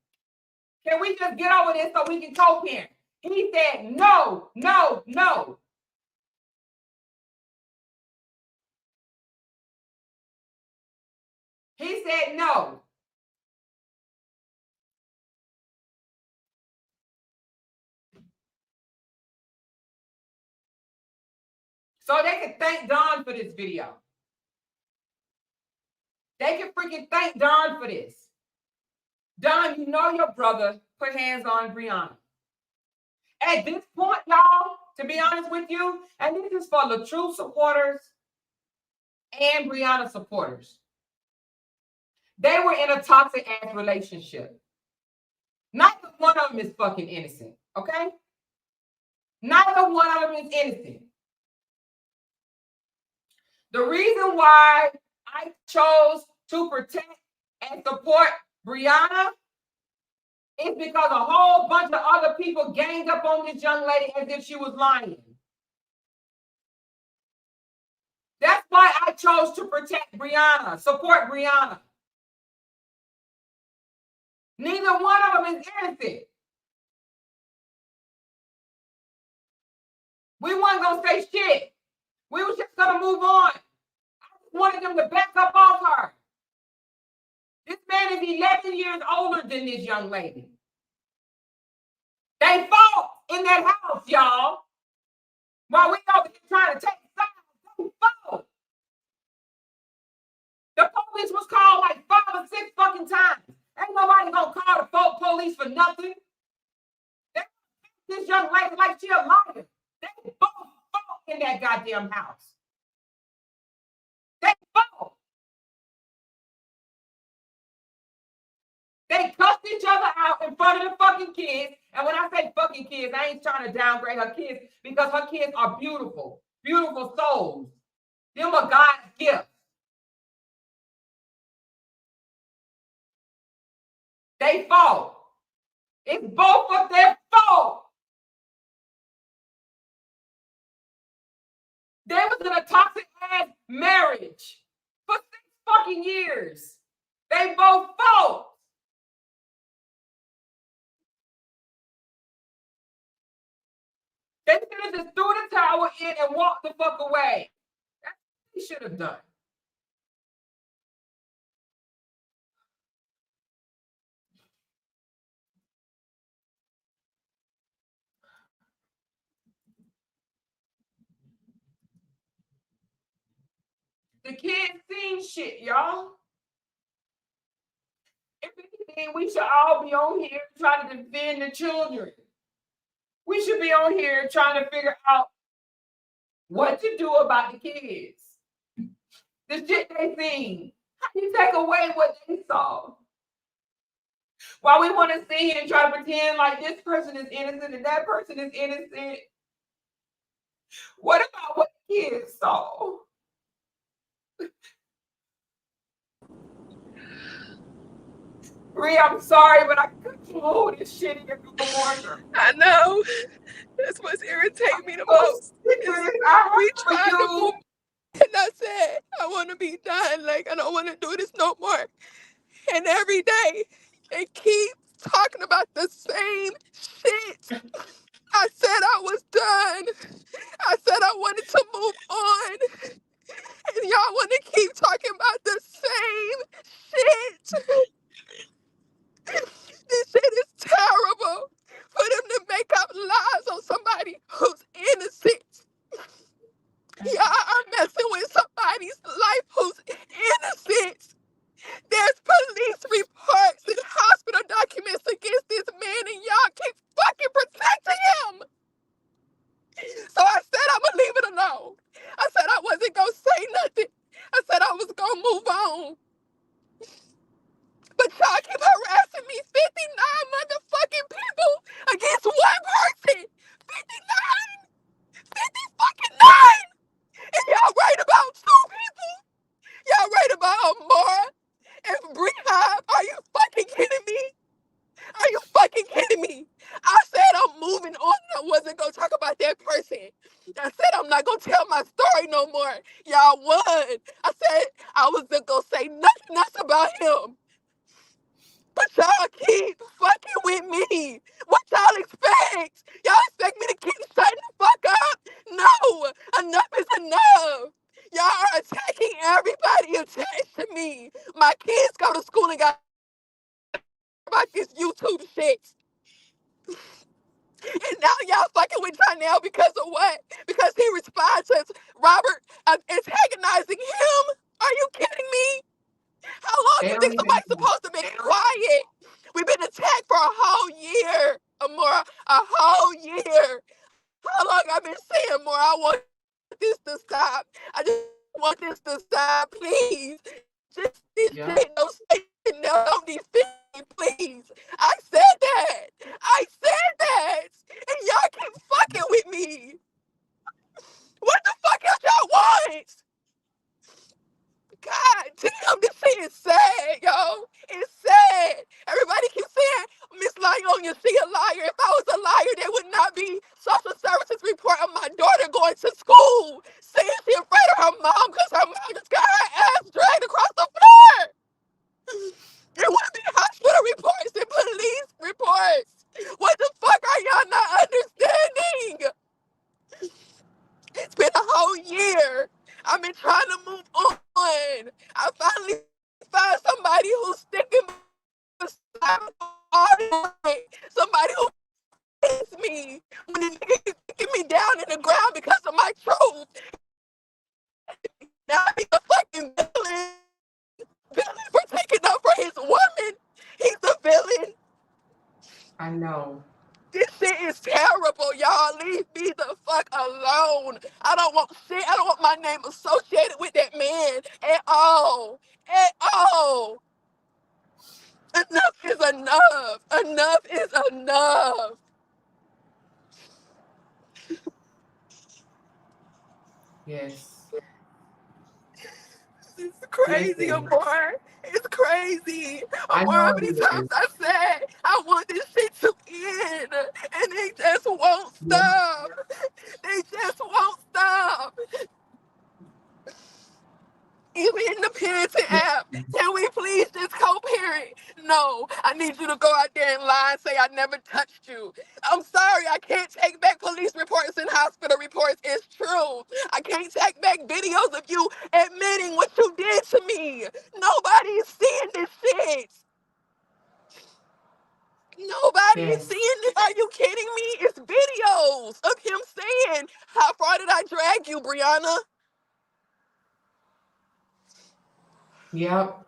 Can we just get over this so we can co-parent? He said, no. He said, no. So they can thank Don for this video. They can freaking thank Don for this. Don, you know your brother put hands on Briana. At this point, y'all, to be honest with you, and this is for Latruth supporters and Briana supporters. They were in a toxic ass relationship. Neither one of them is fucking innocent, okay? Neither one of them is innocent. The reason why I chose to protect and support Briana is because a whole bunch of other people ganged up on this young lady as if she was lying. That's why I chose to protect Briana, support Briana. Neither one of them is innocent. We weren't going to say shit. We was just going to move on. I just wanted them to back up off her. This man is 11 years older than this young lady. They fought in that house, y'all. While we over here trying to take sides, they fought. The police was called like 5 or 6 fucking times. Ain't nobody gonna call the police for nothing. This young lady like she a liar. They both fought in that goddamn house. They fought. They cussed each other out in front of the fucking kids. And when I say fucking kids, I ain't trying to downgrade her kids because her kids are beautiful, beautiful souls. Them are God's gifts. They fought. It's both of their fault. They was in a toxic ass marriage for 6 fucking years. They both fought. They should have just threw the towel in and walked the fuck away. That's what they should have done. The kids seen shit, y'all. If anything, we should all be on here trying to defend the children. We should be on here trying to figure out what to do about the kids. The shit they seen. How do you take away what they saw? While we want to sit here and try to pretend like this person is innocent and that person is innocent. What about what the kids saw? Rhea, I'm sorry, but I couldn't hold this shit in your corner. I know. That's what's irritating me the most. We tried to move And I said, I want to be done. Like, I don't want to do this no more. And every day, they keep talking about the same shit. I said I was done. I said I wanted to move on. And y'all want to keep talking about the same shit. This shit is terrible. For them to make up lies on somebody who's innocent. Y'all are messing with somebody's life who's innocent. There's police reports and hospital documents against this man, and y'all keep fucking protecting him. So I said I'm gonna leave it alone. I said I wasn't gonna say nothing. I said I was gonna move on. But y'all keep harassing me. 59 motherfucking people against one person. 59! 50 fucking 9! And y'all right about 2 people. Y'all right about Amora and Briana. Are you fucking kidding me? Are you fucking kidding me? I said I'm moving on and I wasn't gonna talk about that person. I said I'm not gonna tell my story no more. Y'all won. I said I wasn't gonna say nothing else about him. But y'all keep fucking with me. What y'all expect? Y'all expect me to keep shutting the fuck up? No, enough is enough. Y'all are attacking everybody attached to me. My kids go to school and got about this YouTube shit. And now y'all fucking with Janelle because of what? Because he responds to Robert antagonizing him? Are you kidding me? How long do They you don't think even. somebody's supposed to be quiet? We've been attacked for a whole year, Amora. A whole year. How long I've been saying, Amora, I want this to stop. I just want this to stop, please. Just this Yeah. shit, no station, no, these things, please. I said that. I said that. And y'all keep fucking with me. What the fuck else y'all want? God damn, this shit is sad, yo. It's sad. Everybody keeps saying, Miss Lyonia, she a liar. If I was a liar, there would not be social services report of my daughter going to school, saying she afraid of her mom because her mom just got her ass dragged across the floor. There wouldn't be hospital reports and police reports. What the fuck are y'all not understanding? It's been a whole year. I've been trying to move on. I finally found somebody who's sticking beside me all the way. Somebody who hates me when the nigga is kicking me down in the ground because of my truth. Now he's a fucking villain. Villain for taking up for his woman. He's a villain. I know. This shit is terrible, y'all. Leave me the fuck alone. I don't want shit. I don't want my name associated with that man at all. At all. Enough is enough. Enough is enough. Yes. It's crazy, Listen, Amor. It's crazy. I Amor, how know many it times is. I said I want this shit to end, and they just won't Yeah. stop. They just won't stop. Even in the parenting app, can we please just co-parent? No, I need you to go out there and lie and say I never touched you. I'm sorry, I can't take back police reports and hospital reports. It's true. I can't take back videos of you admitting what you did to me. Nobody is seeing this shit. Nobody is Yes. seeing this. Are you kidding me? It's videos of him saying, how far did I drag you, Briana? Yep.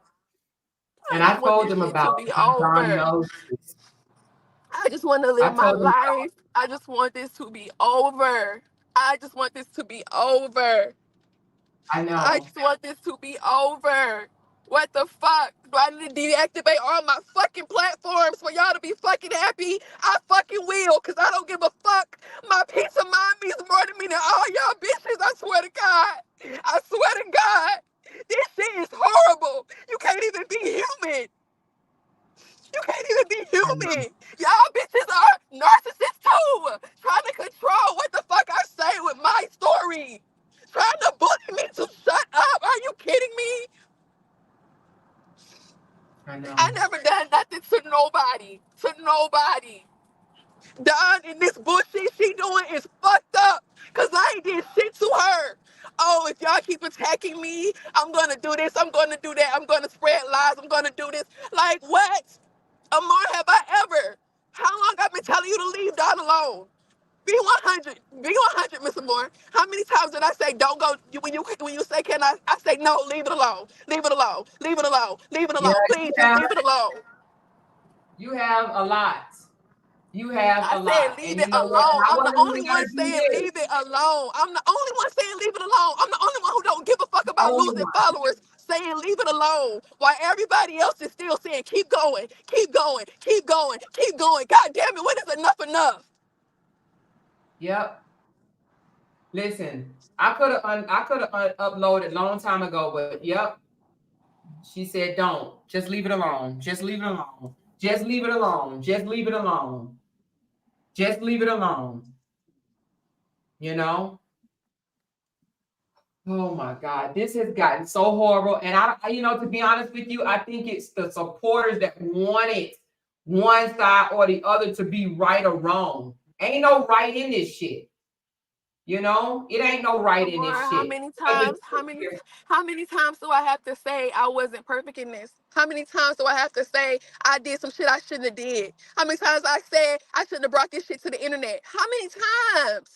I And just I want told this them shit to about be it. And John over. knows this. I just want to live I my told them, life. I just want this to be over. I just want this to be over. I I know. just want this to be over. What the fuck? Do I need to deactivate all my fucking platforms for y'all to be fucking happy? I fucking will, because I don't give a fuck. My peace of mind means more to me than all y'all bitches. I swear to God. I swear to God. This shit is horrible. You can't even be human. You can't even be I know. human. Y'all bitches are narcissists too. Trying to control what the fuck I say with my story. trying to bully me to shut up. Are you kidding me? I I know. never done nothing to nobody. To nobody. Don and this bullshit she doing is fucked up. Cause I ain't did shit to her. Oh, if y'all keep attacking me, I'm gonna do this, I'm gonna do that, I'm gonna spread lies, I'm gonna do this. Like what? Amar, have I ever? How long I've been telling you to leave Don alone? Be 100. Be 100, Mr. Moore. How many times did I say don't go? When you say can I say no, leave it alone. Leave it alone. Leave it alone. Leave it Yeah, alone. you Please just have leave it alone. you have a lot. You have I a said lot. leave And it you know what? And alone. I I'm the wasn't only even one gonna do saying this. leave it alone. I'm the only one saying leave it alone. I'm the only one who don't give a fuck The about only losing one. followers saying leave it alone. While everybody else is still saying keep going, keep going, keep going, keep going. God damn it, when is enough enough? Yep. Listen, I could have uploaded long time ago, but yep. She said don't. Just leave it alone. Just leave it alone. Just leave it alone. Just leave it alone. Just leave it alone. You know? Oh my God, this has gotten so horrible. And to be honest with you, I think it's the supporters that wanted one side or the other to be right or wrong. Ain't no right in this shit. It ain't no right in Amor, this how shit. many 'Cause the times, truth is, how many times do I have to say I wasn't perfect in this? How many times do I have to say I did some shit I shouldn't have did? How many times I said I shouldn't have brought this shit to the internet? How many times?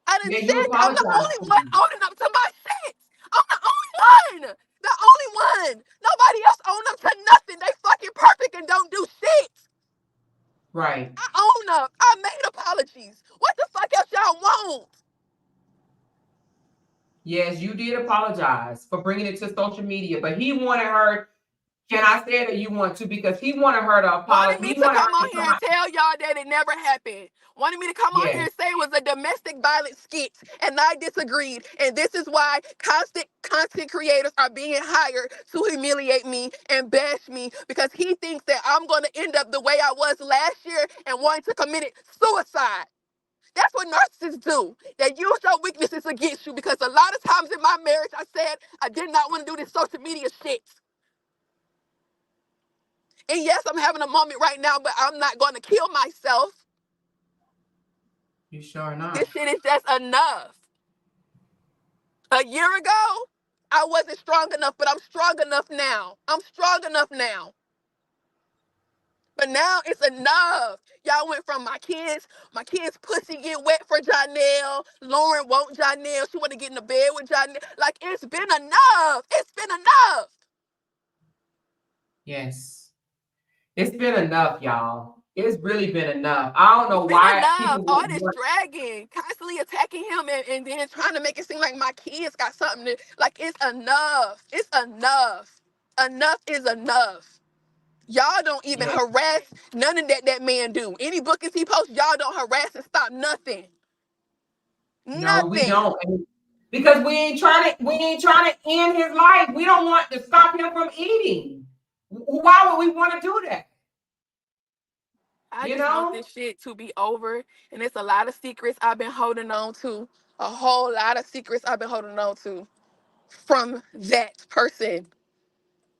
I done yeah, you said that I'm the apologize only to one me. owning up to my shit. I'm the only one. The only one. Nobody else own up to nothing. They fucking perfect and don't do shit. Right. I own up. I made apologies. What the fuck else y'all want? Yes, you did apologize for bringing it to social media, but he wanted her. Can I say it or you want to? Because he wanted her to Wanted apologize. me He to wanted her come on to come here and out. tell y'all that it never happened. Wanted me to come on here Yes. and say it was a domestic violence skit, and I disagreed. And this is why constant content creators are being hired to humiliate me and bash me because he thinks that I'm going to end up the way I was last year and wanting to commit suicide. That's what narcissists do. They use your weaknesses against you because a lot of times in my marriage, I said I did not want to do this social media shit. And yes, I'm having a moment right now, but I'm not going to kill myself. You sure This not? shit is just enough. A year ago, I wasn't strong enough, but I'm strong enough now. I'm strong enough now. But now it's enough. Y'all went from my kids' pussy get wet for Janelle. Lauren won't Janelle. She want to get in the bed with Janelle. Like, it's been enough. It's been enough. Yes. It's been enough, y'all. It's really been enough. I don't It's know been why enough. people All would this want. dragging, constantly attacking him, and then trying to make it seem like my kids got something to, like, it's enough. It's enough. Enough is enough. Y'all don't even Yeah. harass none of that man do. Any bookings he posts, y'all don't harass and stop nothing. No, we Nothing. don't. Because we ain't trying to end his life. We don't want to stop him from eating. Why would we want to do that? I You just want know? this shit to be over. And it's a lot of secrets I've been holding on to. A whole lot of secrets I've been holding on to from that person.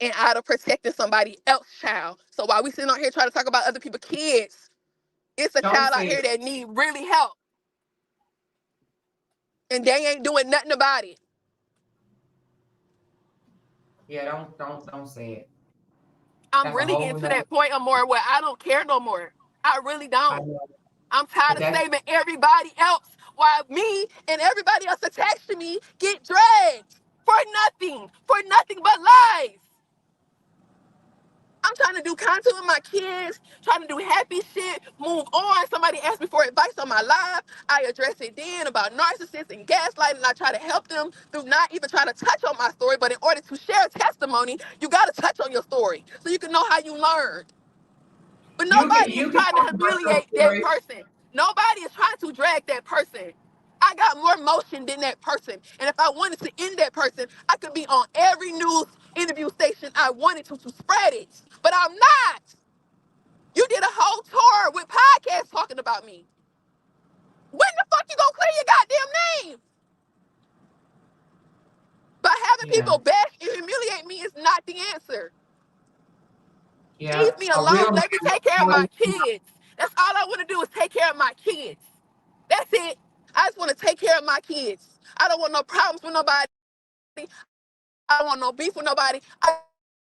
And out of protecting somebody else's child. So while we sitting on here trying to talk about other people's kids, it's a Don't child out say here it. that need really help. And they ain't doing nothing about it. Yeah, don't say it. I'm That's a really whole getting to nother. that point or more where I don't care no more. I really I don't. know. I'm tired But of that's saving everybody else while me and everybody else attached to me get dragged for nothing but lies. I'm trying to do content with my kids, trying to do happy shit, move on. Somebody asked me for advice on my live. I address it then about narcissists and gaslighting. I try to help them through not even trying to touch on my story, but in order to share a testimony, you got to touch on your story so you can know how you learned. But you can nobody is you can trying to talk about your humiliate that story. person. Nobody is trying to drag that person. I got more motion than that person. And if I wanted to end that person, I could be on every news interview station I wanted to spread it. But I'm not. You did a whole tour with podcasts talking about me. When the fuck you gonna clear your goddamn name? But having Yeah. people bash and humiliate me is not the answer. Yeah. Leave me A real alone. Let me take care of my man. kids. That's all I want to do is take care of my kids. That's it. I just want to take care of my kids. I don't want no problems with nobody. I don't want no beef with nobody. I just want to take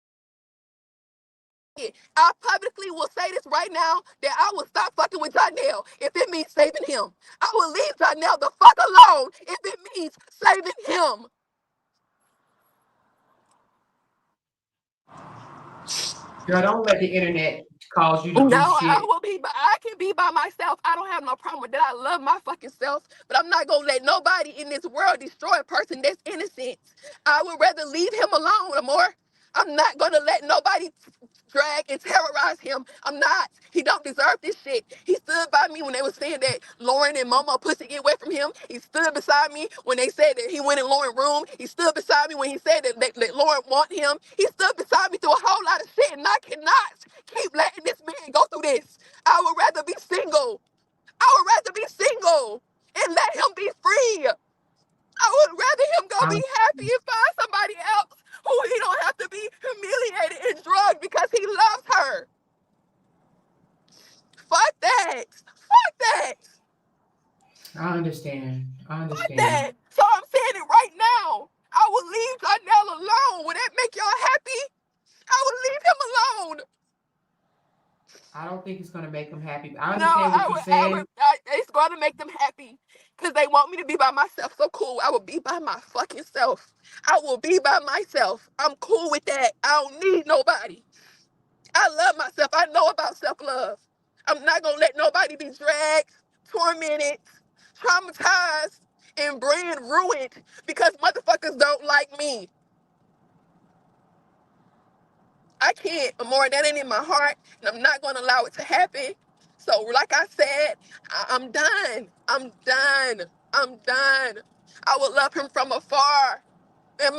care of my kids. I publicly will say this right now that I will stop fucking with Jonell if it means saving him. I will leave Jonell the fuck alone if it means saving him. Girl, don't let the internet cause you to No, do I shit. will be. I can be by myself. I don't have no problem with that. I love my fucking self, but I'm not gonna let nobody in this world destroy a person that's innocent. I would rather leave him alone, Amor. I'm not gonna let nobody drag and terrorize him. I'm not. He don't deserve this shit. He stood by me when they were saying that Lauren and Mama pussy get away from him. He stood beside me when they said that he went in Lauren's room. He stood beside me when he said that Lauren want him. He stood beside me through a whole lot of shit, and I cannot keep letting this man go through this. I would rather be single. I would rather be single and let him be free. I would rather him go be Um, happy and find somebody else who he don't have to be humiliated and drugged because he loves her. Fuck that. Fuck that. I understand. I Fuck understand. that. So I'm saying it right now. I will leave Jonell alone. Would that make y'all happy? I will leave him alone. I don't think it's gonna make him happy. I No, understand what you're saying. it's going to make them happy because they want me to be by myself. So cool. I will be by my fucking self. I will be by myself. I'm cool with that. I don't need nobody. I love myself. I know about self-love. I'm not going to let nobody be dragged, tormented, traumatized, and brand ruined because motherfuckers don't like me. I can't. More that ain't in my heart, and I'm not going to allow it to happen. So, like I said, I'm done. I'm done. I'm done. I would love him from afar, and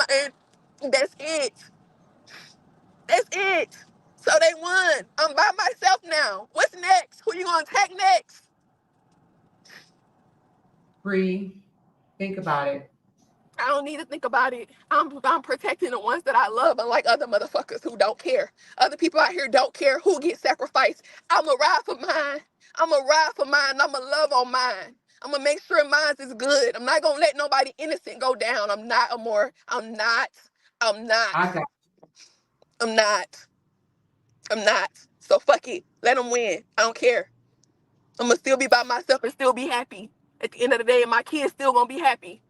that's it. That's it. So they won. I'm by myself now. What's next? Who you gonna attack next? Bree, think about it. I don't need to think about it. I'm protecting the ones that I love, unlike other motherfuckers who don't care. Other people out here don't care who gets sacrificed. I'ma ride for mine. I'ma ride for mine. I'ma love on mine. I'ma make sure mine is good. I'm not gonna let nobody innocent go down. I'm not, Amor. I'm not. I'm not. I got I'm not. I'm not. So fuck it. Let them win. I don't care. I'm gonna still be by myself and still be happy. At the end of the day, my kids still gonna be happy.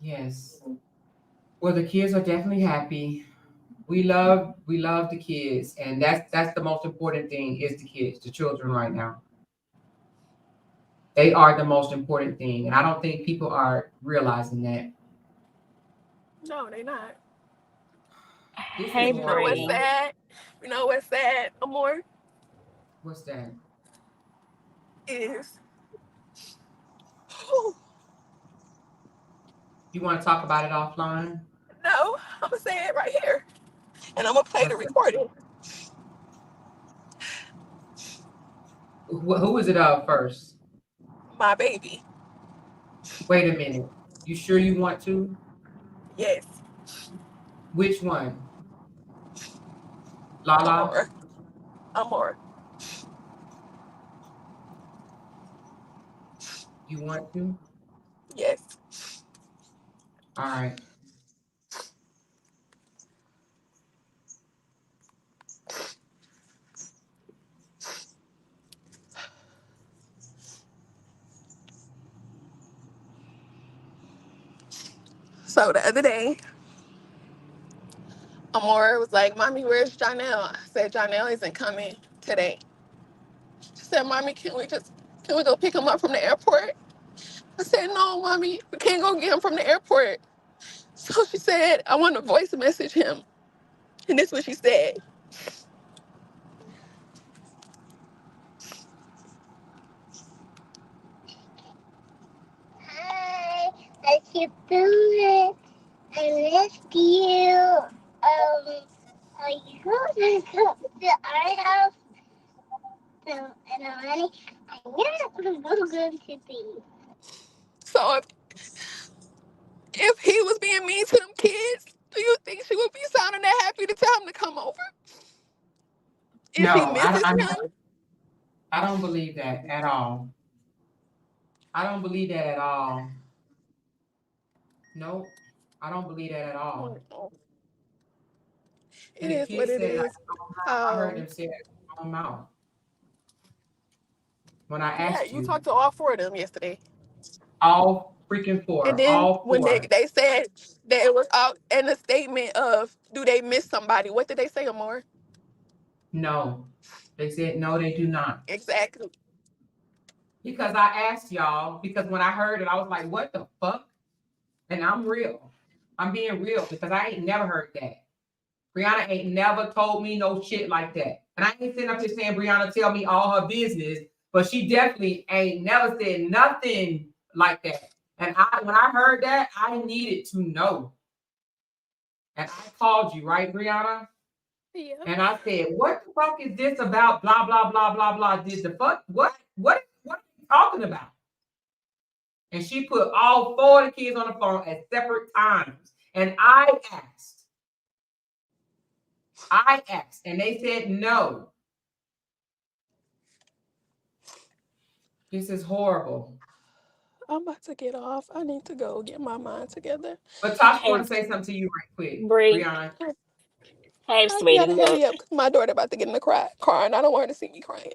yes. Well, the kids are definitely happy. We love the kids, and that's the most important thing is the kids, the children right now. They are the most important thing, and I don't think people are realizing that. No, they not. This is Hey, And you know what's horrible. Bree. sad? You know what's sad, Amor? What's that? Is You want to talk about it offline? no, I'm gonna say it right here. And I'm gonna play the What's recording. who is it of first? My baby. Wait a minute. You sure you want to? Yes. Which one? Lala? Amor. Amor. You want to? Yes. All right. So the other day, Amor was like, Mommy, where's Jonell? I said, Jonell isn't coming today. She said, Mommy, can we go pick him up from the airport? I said, no, Mommy, we can't go get him from the airport. So she said, I want to voice message him. And this is what she said. Hi, I keep doing it. I missed you. Are you gonna come to our house in a minute? I'm going to be. So If he was being mean to them kids, do you think she would be sounding that happy to tell him to come over? If she No, misses him? I don't believe that at all. I don't believe that at all. Nope. I don't believe that at all. It And the is what kids it said it out is. of their mouth. I heard them say it out of their mouth when I Yeah, asked you you. talked to all four of them yesterday. All freaking And four. then All when four. they said that it was out in the statement of do they miss somebody, what did they say, Amor? No. They said no, they do not. Exactly. Because I asked y'all, because when I heard it, I was like, what the fuck? And I'm real. I'm being real because I ain't never heard that. Briana ain't never told me no shit like that. And I ain't sitting up here saying Briana tell me all her business, but she definitely ain't never said nothing like that. And when I heard that, I needed to know. And I called you, right, Briana? Yeah. And I said, what the fuck is this about? Blah, blah, blah, blah, blah. Did the fuck? What are you talking about? And she put all four of the kids on the phone at separate times. And I asked, and they said no. This is horrible. I'm about to get off. I need to go get my mind together. But Tasha Hey, want to say something to you right quick, Bree. Brianna. Hey, I sweetie. gotta Look, hurry up 'cause my daughter about to get in the car and I don't want her to see me crying.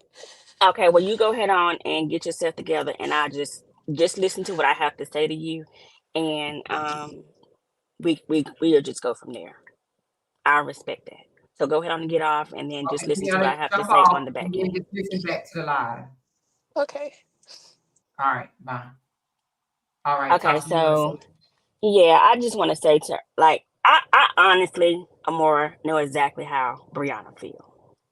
okay. Well, you go ahead on and get yourself together, and I just listen to what I have to say to you, and we'll just go from there. I respect that. So go ahead on and get off, and then just Okay, listen to what Brianna, I have to jump say on off the and back then end. just listen back to the live. Okay. All right, bye. All right, Okay. Tasha, you want to say? So yeah, I just want to say to like I honestly, Amora, know exactly how Brianna feels.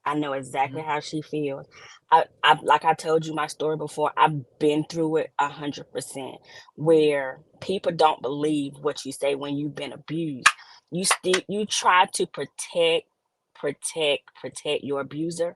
I know exactly Mhm. how she feels. I like I told you my story before. I've been through it 100%. Where people don't believe what you say when you've been abused. You try to protect your abuser,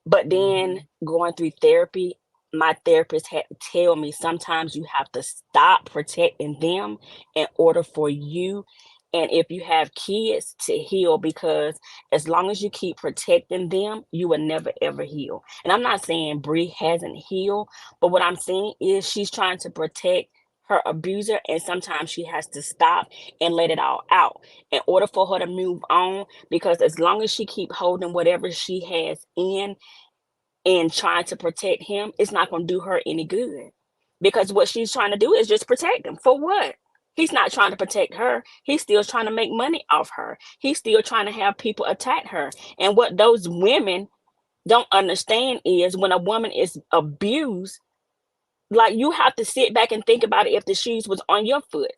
but then Mhm. going through therapy, my therapist had to tell me sometimes you have to stop protecting them in order for you. And if you have kids to heal, because as long as you keep protecting them, you will never ever heal. And I'm not saying Bree hasn't healed, but what I'm saying is she's trying to protect her abuser, and sometimes she has to stop and let it all out in order for her to move on. Because as long as she keep holding whatever she has in and trying to protect him, it's not going to do her any good. Because what she's trying to do is just protect him. For what? He's not trying to protect her. He's still trying to make money off her. He's still trying to have people attack her. And what those women don't understand is when a woman is abused, like you have to sit back and think about it if the shoes was on your foot.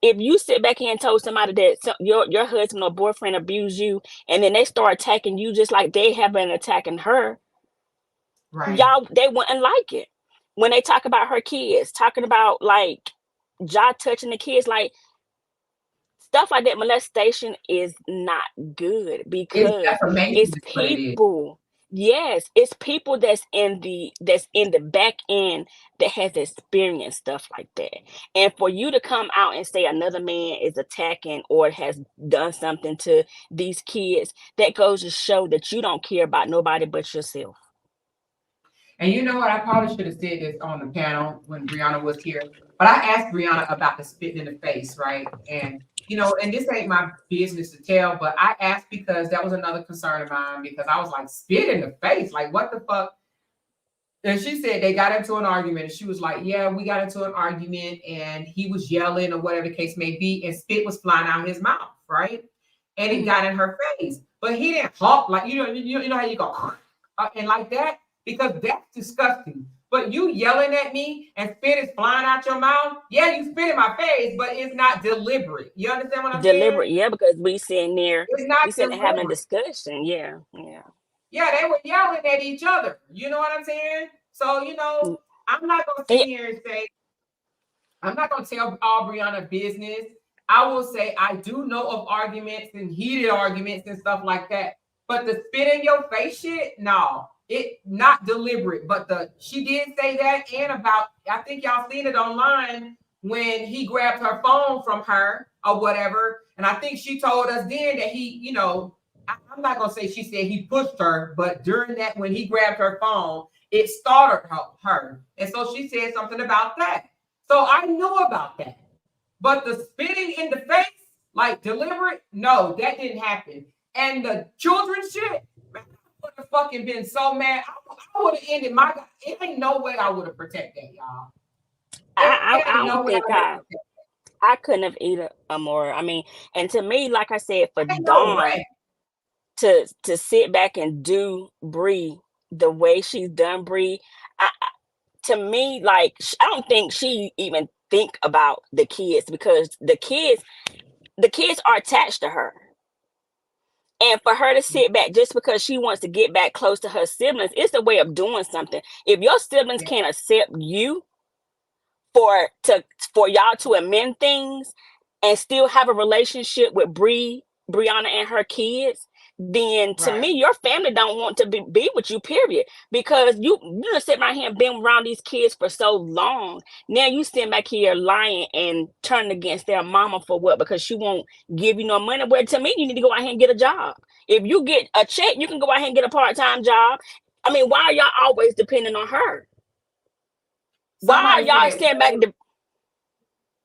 If you sit back here and told somebody that your husband or boyfriend abused you, and then they start attacking you just like they have been attacking her, Right. y'all they wouldn't like it. When they talk about her kids, talking about like jaw touching the kids, like stuff like that, molestation is not good It's because defamation, it's is what it is. people. Yes, it's people that's in the back end that has experienced stuff like that. And for you to come out and say another man is attacking or has done something to these kids, that goes to show that you don't care about nobody but yourself. And you know what? I probably should have said this on the panel when Brianna was here. But I asked Brianna about the spitting in the face, right? And and this ain't my business to tell, but I asked because that was another concern of mine because I was like, spit in the face, like what the fuck? And she said they got into an argument, and she was like, "Yeah, we got into an argument, and he was yelling or whatever the case may be, and spit was flying out of his mouth, right? And it Mhm. got in her face, but he didn't talk like you know how you go and like that because that's disgusting. But you yelling at me and spit is flying out your mouth, yeah, you spit in my face, but it's not deliberate. You understand what I'm saying? Deliberate, yeah, because It's not we sitting there having a deliberate. discussion, yeah, yeah. Yeah, they were yelling at each other. You know what I'm saying? So Mm, I'm not gonna sit yeah, here and say I'm not gonna tell all Brianna business. I will say I do know of arguments and heated arguments and stuff like that. But the spit in your face shit, no, it not deliberate. But the she did say that and about I think y'all seen it online. when he grabbed her phone from her or whatever. And I think she told us then that he, I'm not gonna say she said he pushed her, but during that when he grabbed her phone, it startled her. And so she said something about that. So I knew about that. But the spitting in the face, like deliberate, no, that didn't happen. And the children shit, man, I would have fucking been so mad. I would have ended my. It ain't no way I would have protected that, y'all. It I ain't no don't way I think would have protected. I couldn't have eaten a more. I mean, and to me, like I said, for Ain't no Dawn way. to sit back and do Bree the way she's done Bree, to me, like I don't think she even think about the kids because the kids are attached to her. And for her to sit back just because she wants to get back close to her siblings, it's a way of doing something. If your siblings Yeah. can't accept you for y'all to amend things and still have a relationship with Briana and her kids, then to Right. me, your family don't want to be with you, period. Because you just sit right here and been around these kids for so long. Now you sitting back here lying and turning against their mama for what? Because she won't give you no money. Well, to me, you need to go out here and get a job. If you get a check, you can go out here and get a part-time job. I mean, why are y'all always depending on her? Why are Somebody y'all said, standing back?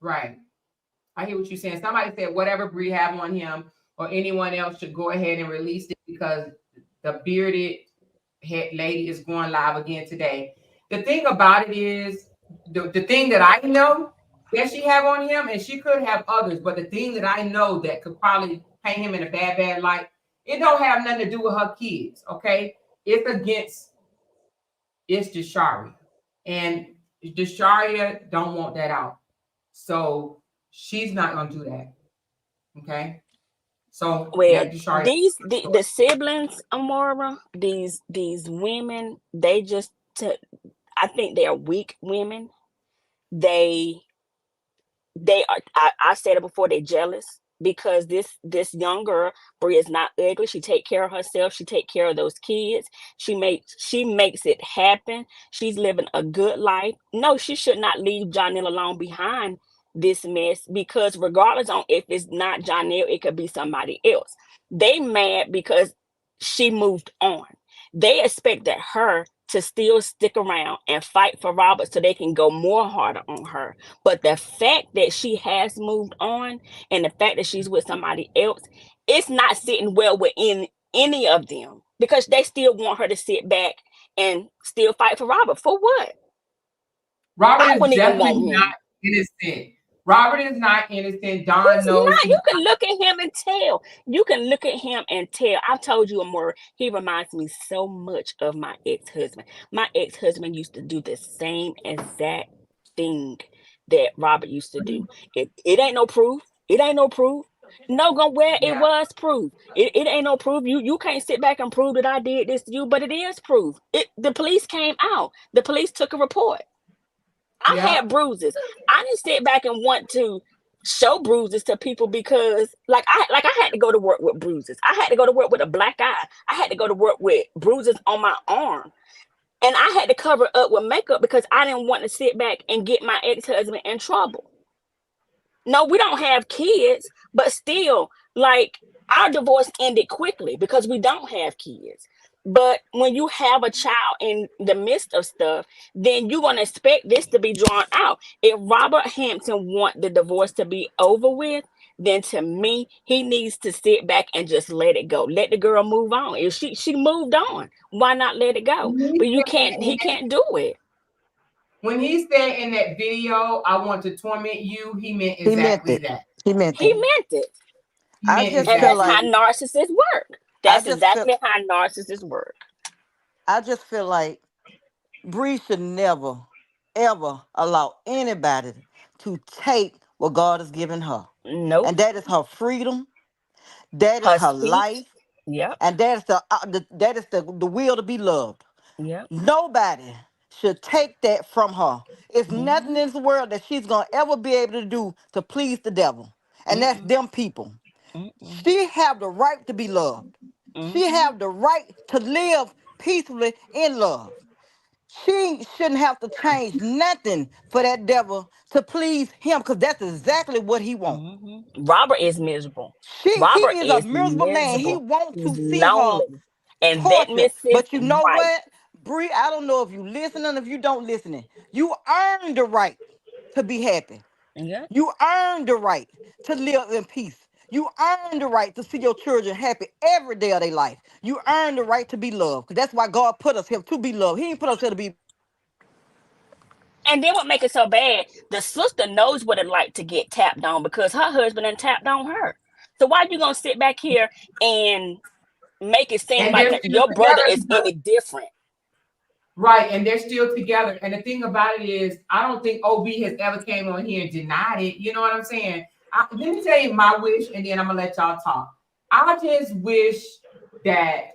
right. I hear what you're saying. Somebody said whatever Bree have on him or anyone else should go ahead and release it because the bearded head lady is going live again today. The thing about it is the thing that I know that she have on him, and she could have others, but the thing that I know that could probably paint him in a bad light, it don't have nothing to do with her kids. Okay, it's Desharia, and Desharia don't want that out, so she's not gonna do that. Okay, so Well, let Desharia. the siblings, Amora, these women, I think they are weak women. They they are I said it before, they're jealous because this young girl, Bria, is not ugly. She take care of herself, she take care of those kids, she makes it happen. She's living a good life. No, she should not leave Jonelle alone behind this mess, because regardless on if it's not Jonelle, it could be somebody else. They mad because she moved on. They expected her to still stick around and fight for Robert so they can go more harder on her. But the fact that she has moved on and the fact that she's with somebody else, it's not sitting well within any of them, because they still want her to sit back and still fight for Robert. For what? Robert I is wouldn't even definitely want not him. innocent. Robert is not innocent. Don He's knows not. he's You can look at him and tell. You can look at him and tell. I've told you, Amora, he reminds me so much of my ex-husband. My ex-husband used to do the same exact thing that Robert used to do. It ain't no proof. It ain't no proof. No, go where it yeah. was proof. It ain't no proof. You can't sit back and prove that I did this to you, but it is proof. The police came out. The police took a report. I Yep. had bruises. I didn't sit back and want to show bruises to people because I had to go to work with bruises. I had to go to work with a black eye. I had to go to work with bruises on my arm. And I had to cover up with makeup because I didn't want to sit back and get my ex-husband in trouble. No, we don't have kids, but still, like, our divorce ended quickly because we don't have kids. But when you have a child in the midst of stuff, then you're gonna expect this to be drawn out. If Robert Hampton want the divorce to be over with, then to me, he needs to sit back and just let it go. Let the girl move on. If she moved on, why not let it go? When he But you said can't. in He that, can't do it. when he said in that video, "I want to torment you," he meant He meant exactly it. that. He meant He it. meant it. He I meant just And feel that's like how exactly. narcissists work. I That's just feel exactly how narcissists work. I just feel like Bree should never ever allow anybody to take what God has given her. And Nope. that is her freedom, that is Her her speech. life, Yep. and that is the will to be loved. Yep. Nobody should take that from her. It's nothing Mm-mm. in this world that she's gonna ever be able to do to please the devil. And that's Mm-mm. them people. Mm-mm. She have the right to be loved. She Mm-hmm. have the right to live peacefully in love. She shouldn't have to change nothing for that devil to please him, because that's exactly what he wants. Robert is miserable. He Robert is a is miserable man. He miserable. wants He's to see her lonely. And that tortured. misses But you know right. what, Bree? I don't know if you listening, if you don't listening. You earned the right to be happy. Yeah. You earned the right to live in peace. You earn the right to see your children happy every day of their life. You earn the right to be loved. 'Cause that's why God put us here to be loved. He ain't put us here to be. And then what make it so bad, the sister knows what it like to get tapped on because her husband done tapped on her. So why you gonna sit back here and make it seem And like they're still your brother together is any different? right, and they're still together. And the thing about it is, I don't think OB has ever came on here and denied it. You know what I'm saying? Let me tell you my wish, and then I'm gonna let y'all talk. I just wish that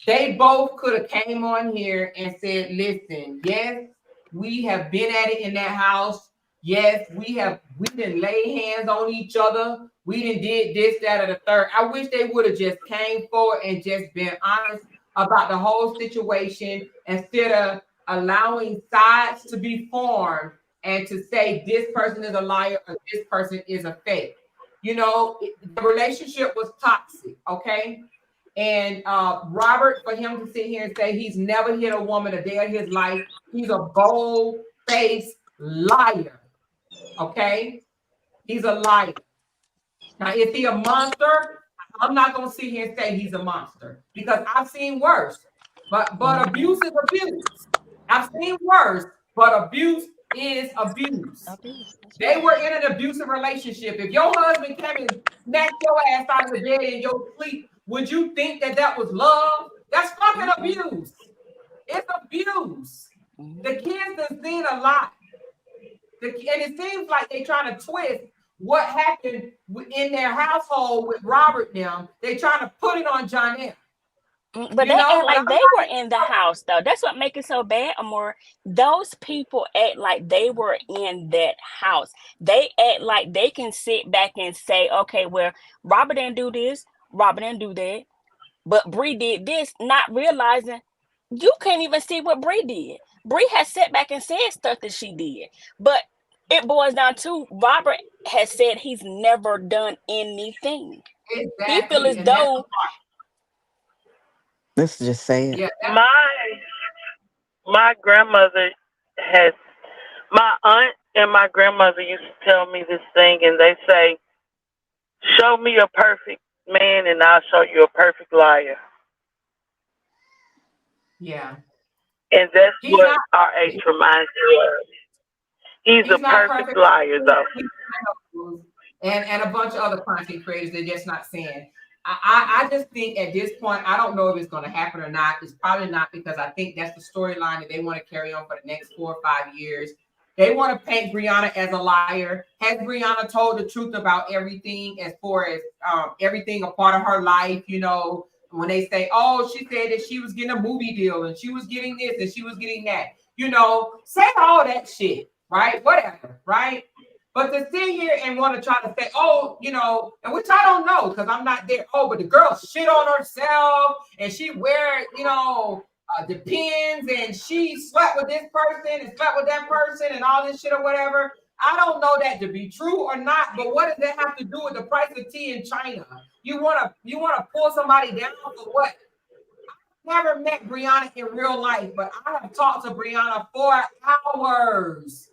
they both could have came on here and said, listen, yes, we have been at it in that house. Yes, we didn't lay hands on each other. We didn't did this, that, or the third. I wish they would have just came forward and just been honest about the whole situation instead of allowing sides to be formed and to say this person is a liar or this person is a fake. The relationship was toxic, okay? And Robert, for him to sit here and say he's never hit a woman a day of his life, he's a bold-faced liar. Okay? He's a liar. Now, is he a monster? I'm not going to sit here and say he's a monster because I've seen worse. But abuse is abuse. I've seen worse, but abuse is abuse. They were in an abusive relationship. If your husband came and smacked your ass out of the bed in your sleep, would you think that was love? That's fucking abuse. It's abuse. The kids have seen a lot. And it seems like they're trying to twist what happened in their household with Robert now. They're trying to put it on Jonelle. But they act like they were in the house, though. That's what makes it so bad, Amor. Those people act like they were in that house. They act like they can sit back and say, okay, well, Robert didn't do this, Robert didn't do that, but Bree did this, not realizing you can't even see what Bree did. Bree has sat back and said stuff that she did. But it boils down to Robert has said he's never done anything. Exactly. He feels as though Let's just say it. Yeah, my grandmother has my aunt and my grandmother used to tell me this thing, and they say, "Show me a perfect man, and I'll show you a perfect liar." Yeah. And that's what our H reminds me of. He's a perfect liar, though. And a bunch of other content creators, they're just not saying. I just think at this point, I don't know if it's going to happen or not. It's probably not because I think that's the storyline that they want to carry on for the next 4 or 5 years. They want to paint Briana as a liar. Has Briana told the truth about everything as far as everything a part of her life? When they say, oh, she said that she was getting a movie deal and she was getting this and she was getting that. Say all that shit, right? Whatever, right? But to sit here and want to try to say, oh, and which I don't know because I'm not there. Oh, but the girl shit on herself and she wear, the pins and she slept with this person and slept with that person and all this shit or whatever. I don't know that to be true or not, but what does that have to do with the price of tea in China? You wanna pull somebody down for what? Never met Briana in real life, but I have talked to Briana for hours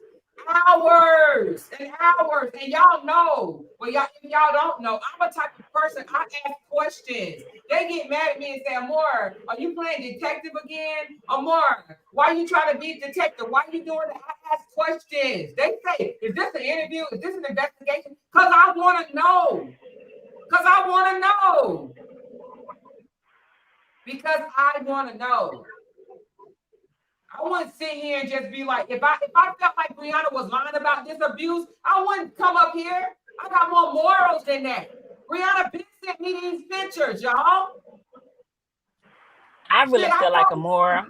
and hours. And y'all know, if y'all don't know, I'm a type of person, I ask questions. They get mad at me and say, Amor, are you playing detective again? Amor, why are you trying to be a detective? Why are you doing that? I ask questions. They say, is this an interview? Is this an investigation? Because I want to know. Because I want to know. I wouldn't sit here and just be like, if I felt like Briana was lying about this abuse, I wouldn't come up here. I got more morals than that. Briana been sent me these pictures, y'all. I really feel like Amora.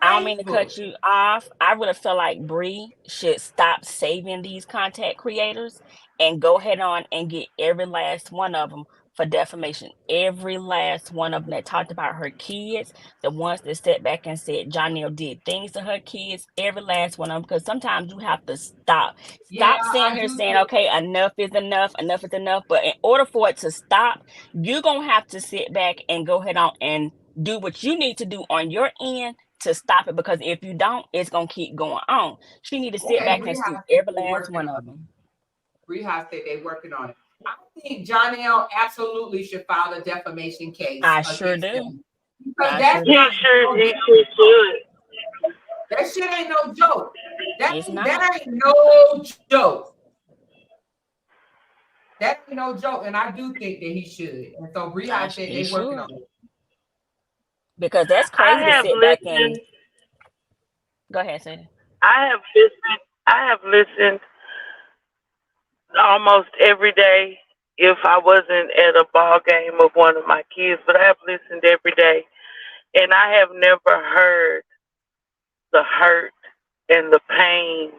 I don't mean to cut you off. I really feel like Bree should stop saving these content creators and go ahead on and get every last one of them for defamation. Every last one of them that talked about her kids, the ones that stepped back and said Jonelle did things to her kids, every last one of them, because sometimes you have to stop. Yeah, Stop sitting I here do saying, think. okay, enough is enough, enough is enough. But in order for it to stop, you're going to have to sit back and go ahead on and do what you need to do on your end to stop it, because if you don't, it's going to keep going on. She need to sit Okay, back and Bree sue House said every they last working one on of it. them. Bree House said they working on it. I think Jonelle absolutely should file a defamation case I sure against do. them because I sure that's do. not no He should. that shit ain't no joke. It's not. That ain't no joke. That ain't no joke, and I do think that he should. And so Bree House said He they working should. on it. Because that's crazy I to have sit back and listened. go ahead, Sadie. I have listened. I have listened almost every day. If I wasn't at a ball game of one of my kids, but I have listened every day, and I have never heard the hurt and the pain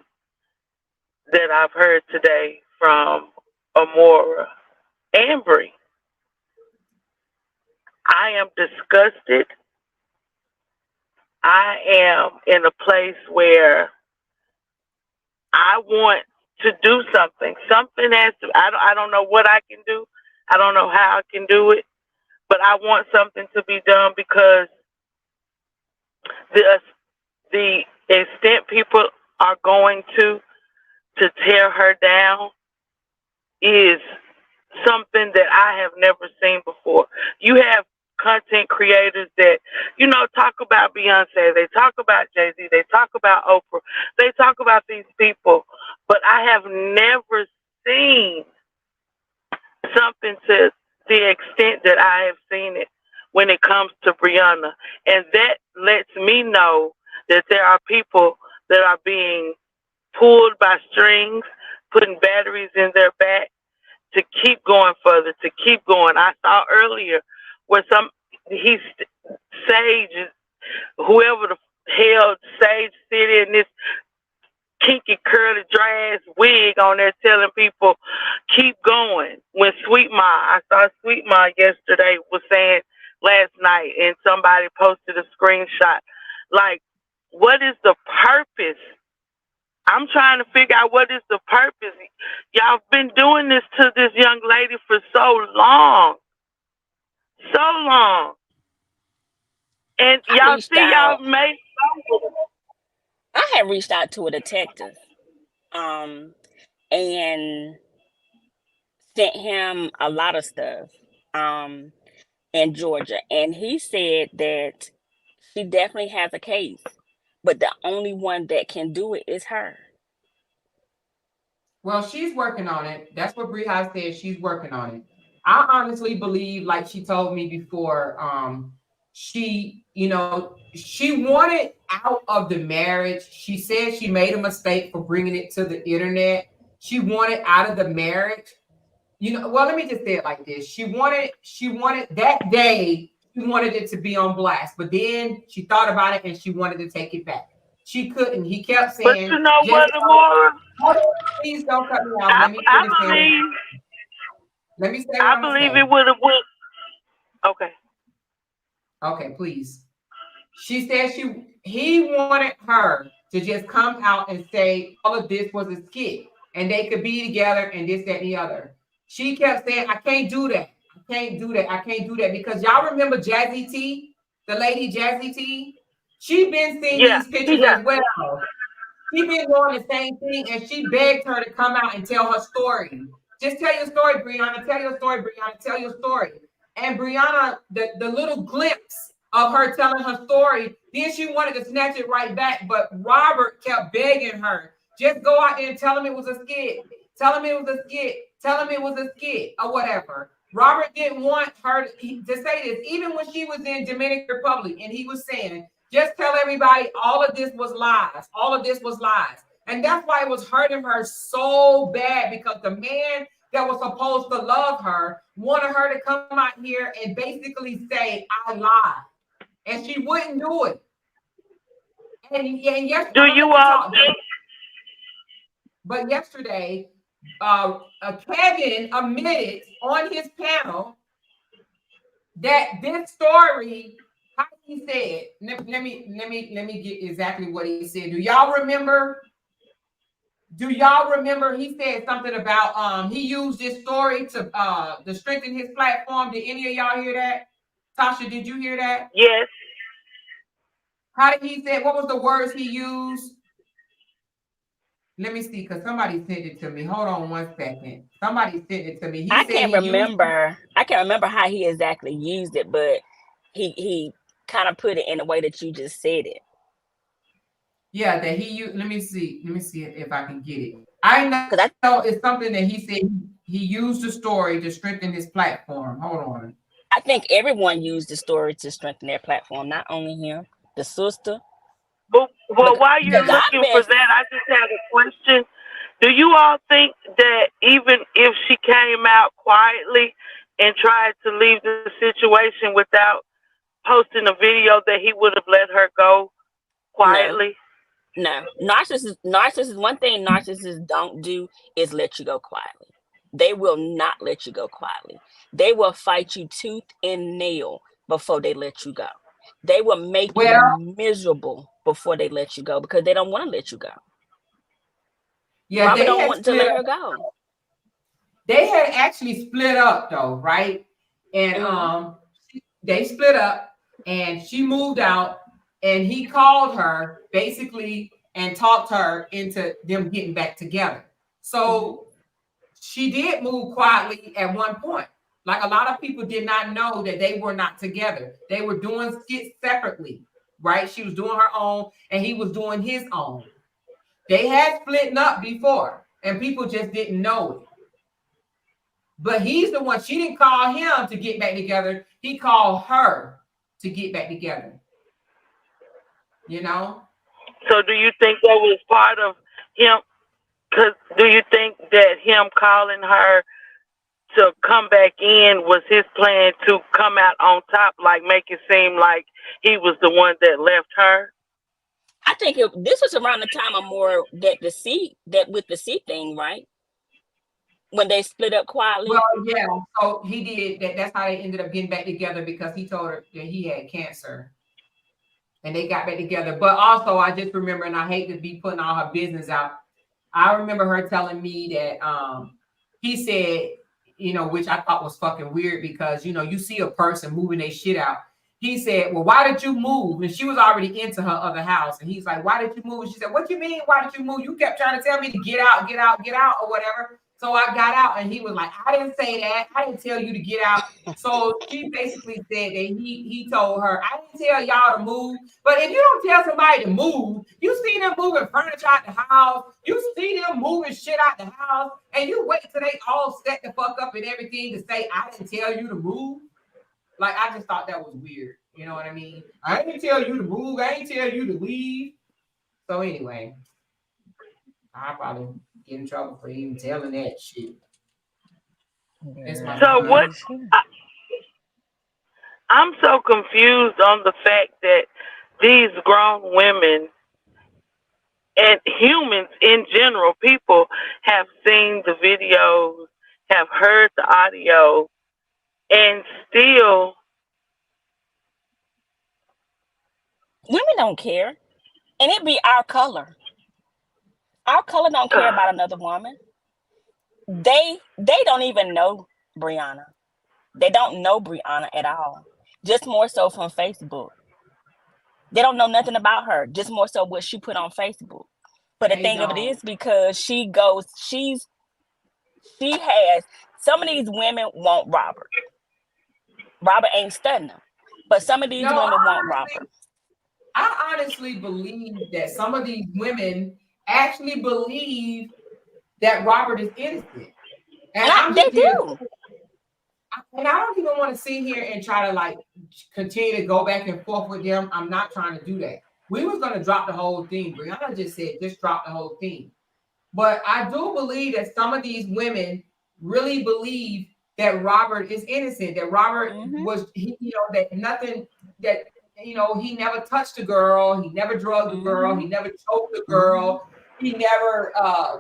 that I've heard today from Amora and Bree. I am disgusted. I am in a place where I want to do something. Something has to. I don't know what I can do. I don't know how I can do it, but I want something to be done because the the extent people are going to tear her down is something that I have never seen before. You have content creators that, talk about Beyonce, they talk about Jay-Z, they talk about Oprah, they talk about these people, but I have never seen something to the extent that I have seen it when it comes to Brianna. And that lets me know that there are people that are being pulled by strings, putting batteries in their back to keep going further, to keep going. I saw earlier where he's Sage, whoever the hell Sage City in this kinky curly dress wig on there telling people keep going. When Sweet Ma, I saw Sweet Ma yesterday was saying last night, and somebody posted a screenshot. Like, what is the purpose? I'm trying to figure out what is the purpose. Y'all been doing this to this young lady for so long. So long. And I y'all reached see y'all out. made I had reached out to a detective, um, and sent him a lot of stuff, um, in Georgia, and he said that she definitely has a case, but the only one that can do it is her. Well, she's working on it. That's what Bree House said. She's working on it. I honestly believe, like she told me before, she wanted out of the marriage. She said she made a mistake for bringing it to the internet. She wanted out of the marriage. Well, let me just say it like this. She wanted that day, she wanted it to be on blast, but then she thought about it and she wanted to take it back. She couldn't. He kept but you saying, know just what, Amora? hold on, please don't cut me off. I Let me I finish saying what believe let me say what I I'm gonna believe say. it would have went okay. Okay, please. She said he wanted her to just come out and say all of this was a skit and they could be together and this, that, and the other. She kept saying, I can't do that. I can't do that. I can't do that. Because y'all remember Jazzy T, the lady Jazzy T? She been seeing Yeah, these pictures yeah. as well. She been doing the same thing, and she begged her to come out and tell her story. Just tell your story, Briana. Tell your story, Briana. Tell your story. And Briana, the little glimpse of her telling her story, then she wanted to snatch it right back. But Robert kept begging her, just go out there and tell him it was a skit. Tell him it was a skit. Tell him it was a skit or whatever. Robert didn't want her to say this, even when she was in Dominican Republic, and he was saying, just tell everybody all of this was lies. All of this was lies. And that's why it was hurting her so bad, because the man that was supposed to love her wanted her to come out here and basically say, I lied. And she wouldn't do it. And yes, Do I'm going to you let you all talk. think But yesterday, Kevin admitted on his panel that this story, how he said, let me get exactly what he said. Do y'all remember? Do y'all remember he said something about he used this story to strengthen his platform? Did any of y'all hear that? Tasha, did you hear that? Yes. How did he say? What was the words he used? Let me see, because somebody sent it to me. Hold on one second. Somebody sent it to me. He I said can't he used. remember. I can't remember how he exactly used it, but he kind of put it in the way that you just said it. Yeah, that he used. Let me see. Let me see if I can get it. I Because know it's something that he said he used the story to strengthen his platform. Hold on. I think everyone used the story to strengthen their platform, not only him, the sister. Well, Because while Yeah, you're looking for best, that, I just have a question. Do you all think that even if she came out quietly and tried to leave the situation without posting a video, that he would have let her go no, quietly? no. Narcissists, one thing narcissists don't do is let you go quietly. They will not let you go quietly. They will fight you tooth and nail before they let you go. They will make you well, miserable before they let you go because they don't want to let you go. yeah, Robert they don't had want to split let up. her go. They had actually split up though, right? And Hmm. they split up, and she moved out, and he called her basically and talked her into them getting back together. Hmm. So she did move quietly at one point. Like a lot of people did not know that they were not together. They were doing skits separately, right? She was doing her own, and he was doing his own. They had split up before, and people just didn't know it. But he's the one, she didn't call him to get back together. He called her to get back together, you know? So do you think that was part of him? Cause do you think that him calling her to come back in was his plan to come out on top, like make it seem like he was the one that left her? I think this was around the time of more that with the C thing, right? When they split up Well, quietly. yeah. So he did that. That's how they ended up getting back together because he told her that he had cancer and they got back together. But also, I just remember, and I hate to be putting all her business out. I remember her telling me that he said, which I thought was fucking weird because you see a person moving their shit out. He said, "Well, why did you move?" And she was already into her other house. And he's like, "Why did you move?" And she said, "What you mean? Why did you move? You kept trying to tell me to get out, get out, get out, or whatever." So I got out, and he was like, "I didn't say that. I didn't tell you to get out." So she basically said that he told her, "I didn't tell y'all to move. But if you don't tell somebody to move, you see them moving furniture out the house, you see them moving shit out the house, and you wait till they all set the fuck up and everything to say, I didn't tell you to move." Like, I just thought that was weird. You know what I mean? I didn't tell you to move. I didn't tell you to leave. So anyway, I'll probably get in trouble for even telling that shit. It's my So son. what? I, I'm so confused on the fact that these grown women and humans in general, people have seen the videos, have heard the audio, and still, Women don't care, and it be our color. Our color don't care about another woman. They don't even know Briana. They don't know Briana at all. Just more so from Facebook. They don't know nothing about her. Just more so what she put on Facebook. But the They thing of it don't. is because she has some of these women want Robert. Robert ain't studying them. But some of these No, women want Robert. I honestly believe that some of these women actually believe that Robert is innocent. And I'm They just here, do. and I don't even want to sit here and try to like continue to go back and forth with them. I'm not trying to do that. We was gonna drop the whole thing. Brianna just said, just drop the whole thing. But I do believe that some of these women really believe that Robert is innocent, that Robert Mm-hmm. that nothing, that, he never touched a girl, he never drugged a girl, Mm-hmm. he never choked a Mm-hmm. girl, he never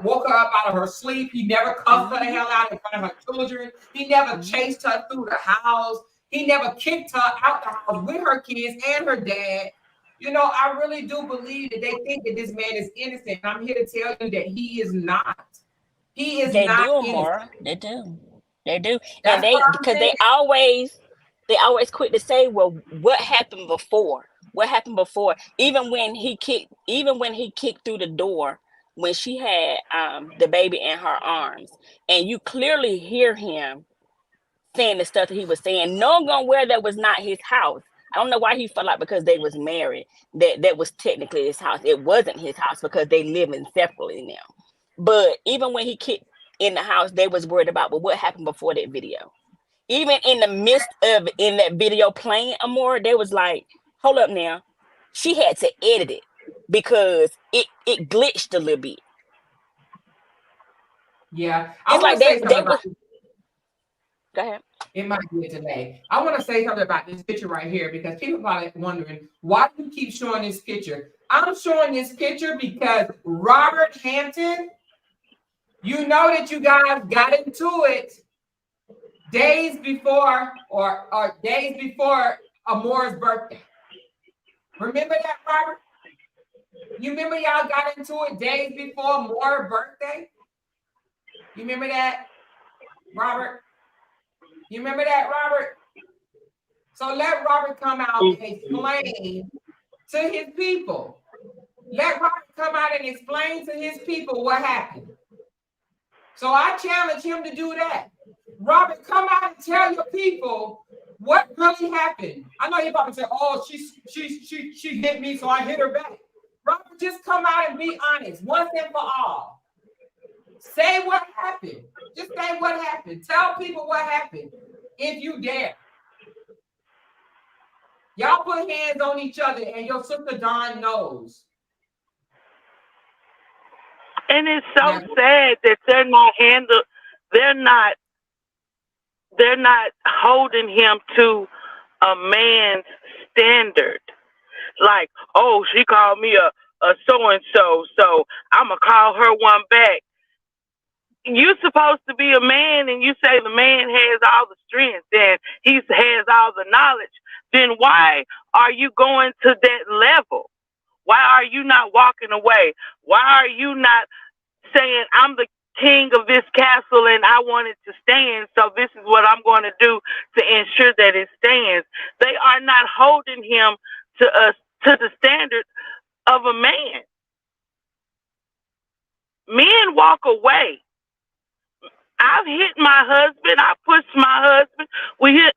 woke her up out of her sleep, he never cuffed her the Mm-hmm. hell out in front of her children, he never Mm-hmm. chased her through the house, He never kicked her out the house with her kids and her dad. You know, I really do believe that they think that this man is innocent. I'm here to tell you that he is not. He is They not do, innocent. Amora. They do. They do. And That's what I'm because saying. they always quick to say, well, what happened before? What happened before? Even when he kicked through the door when she had the baby in her arms, and you clearly hear him saying the stuff that he was saying, knowing where that was not his house. I don't know why he felt like because they was married that was technically his house. It wasn't his house because they live in separately now. But even when he kicked in the house, they was worried about, but what happened before that video? Even in the midst of in that video playing Amora, they was like, hold up now. She had to edit it because it glitched a little bit. Yeah. I It's want like to say something they about were. Go ahead. it might be a delay. I want to say something about this picture right here because people probably wondering why do you keep showing this picture? I'm showing this picture because Robert Hampton, you know that you guys got into it days before or days before Amora's birthday. Remember that, Robert? You remember y'all got into it days before Amora's birthday? You remember that, Robert? You remember that, Robert? So let Robert come out and explain to his people. Let Robert come out and explain to his people what happened. So I challenge him to do that. Robert, come out and tell your people what really happened. I know you're about to say, "Oh, she hit me, so I hit her back." Robert, just come out and be honest, once and for all. Say what happened. Just say what happened. Tell people what happened, if you dare. Y'all put hands on each other, and your sister Dawn knows. And it's so sad that they're not holding him to a man's standard. Like, oh, she called me a so and so, so I'ma call her one back. You're supposed to be a man, and you say the man has all the strength and he has all the knowledge. Then why are you going to that level? Why are you not walking away? Why are you not saying, I'm the king of this castle and I want it to stand, so this is what I'm going to do to ensure that it stands? They are not holding him to the standard of a man. Men walk away. I've hit my husband. I pushed my husband.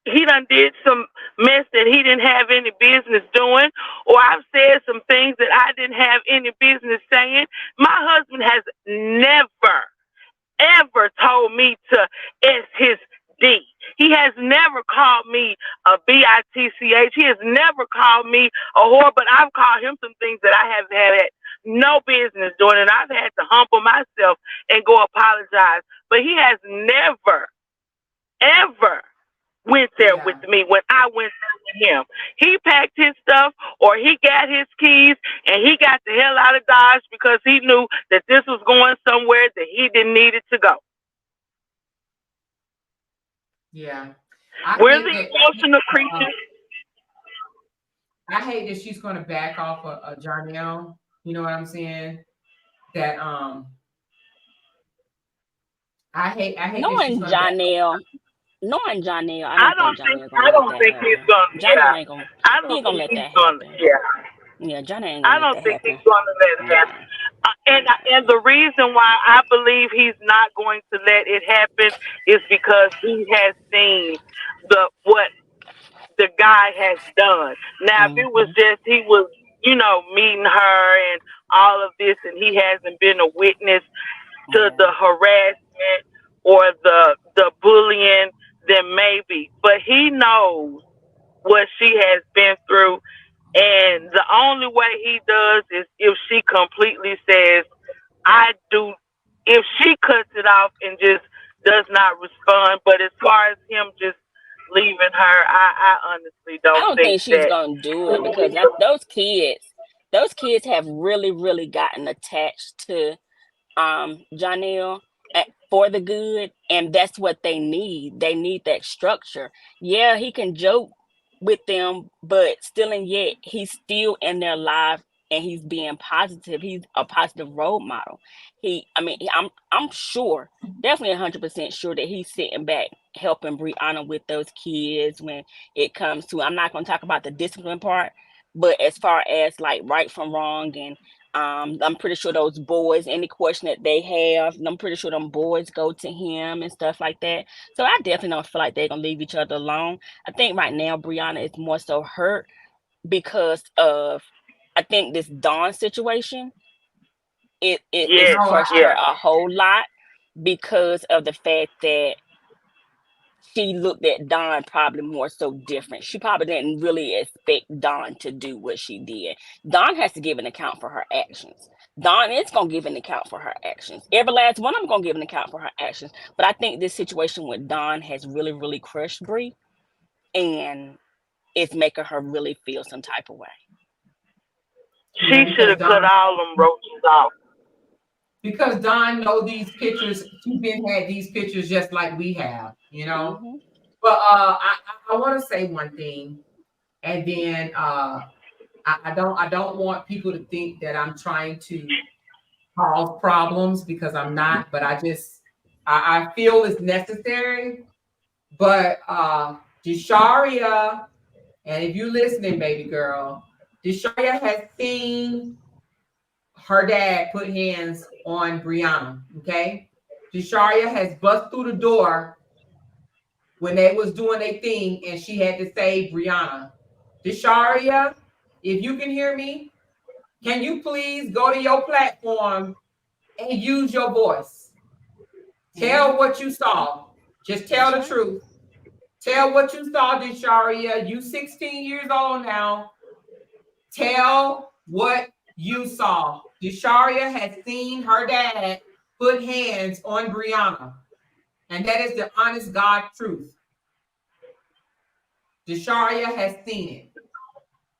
He done did some mess that he didn't have any business doing, or I've said some things that I didn't have any business saying. My husband has never, ever told me to S his D. He has never called me a bitch. He has never called me a whore, but I've called him some things that I have had no business doing, and I've had to humble myself and go apologize. But he has never, ever went there with me when I went there with him. He packed his stuff or he got his keys and he got the hell out of Dodge because he knew that this was going somewhere that he didn't need it to go. Yeah. We're the emotional creatures. I hate that she's going to back off of Jarnell. You know what I'm saying? That I hate knowing Janelle, I don't think he's gonna. Janelle ain't gonna. I don't think he's gonna. Yeah, Johnny ain't I gonna don't let think that he's going to let it happen. And the reason why I believe he's not going to let it happen is because he has seen what the guy has done. Now, if it was just he was, meeting her and all of this, and he hasn't been a witness to the harassment or the bullying, then maybe. But he knows what she has been through. And the only way he does is if she completely says, I do, if she cuts it off and just does not respond. But as far as him just leaving her, I honestly don't think she's that. Gonna do it because those kids have really, really gotten attached to Janelle. for the good, and that's what they need. They need that structure. Yeah, he can joke with them, but still and yet he's still in their life and he's being positive. He's a positive role model. I'm sure, definitely 100% sure that he's sitting back helping Brianna with those kids when it comes to, I'm not going to talk about the discipline part, but as far as like right from wrong, and I'm pretty sure those boys, any question that they have, I'm pretty sure them boys go to him and stuff like that. So I definitely don't feel like they're gonna leave each other alone. I think right now Brianna is more so hurt because of, I think, this Dawn situation. It's Yes, No, crushed her yes. a whole lot because of the fact that she looked at Dawn probably more so different. She probably didn't really expect Dawn to do what she did. Dawn has to give an account for her actions. Dawn is going to give an account for her actions. Every last one of them going to give an account for her actions. But I think this situation with Dawn has really, really crushed Bree, and it's making her really feel some type of way. yeah, She should because have cut Don all them roaches off. know these pictures. She's been had these pictures just like we have, you know. Hmm. But I want to say one thing, and then I don't want people to think that I'm trying to cause problems because I'm not. But I feel it's necessary. But Desharia, and if you're listening, baby girl, Desharia has seen her dad put hands on Brianna. Okay, Desharia has bust through the door when they was doing their thing, and she had to save Brianna. Desharia, if you can hear me, can you please go to your platform and use your voice? Tell Hmm. what you saw. Just tell That's the right. truth. Tell what you saw, Desharia. You 16 years old now. Tell what you saw. Desharia has seen her dad put hands on Brianna. And that is the honest God truth. Desharia has seen it.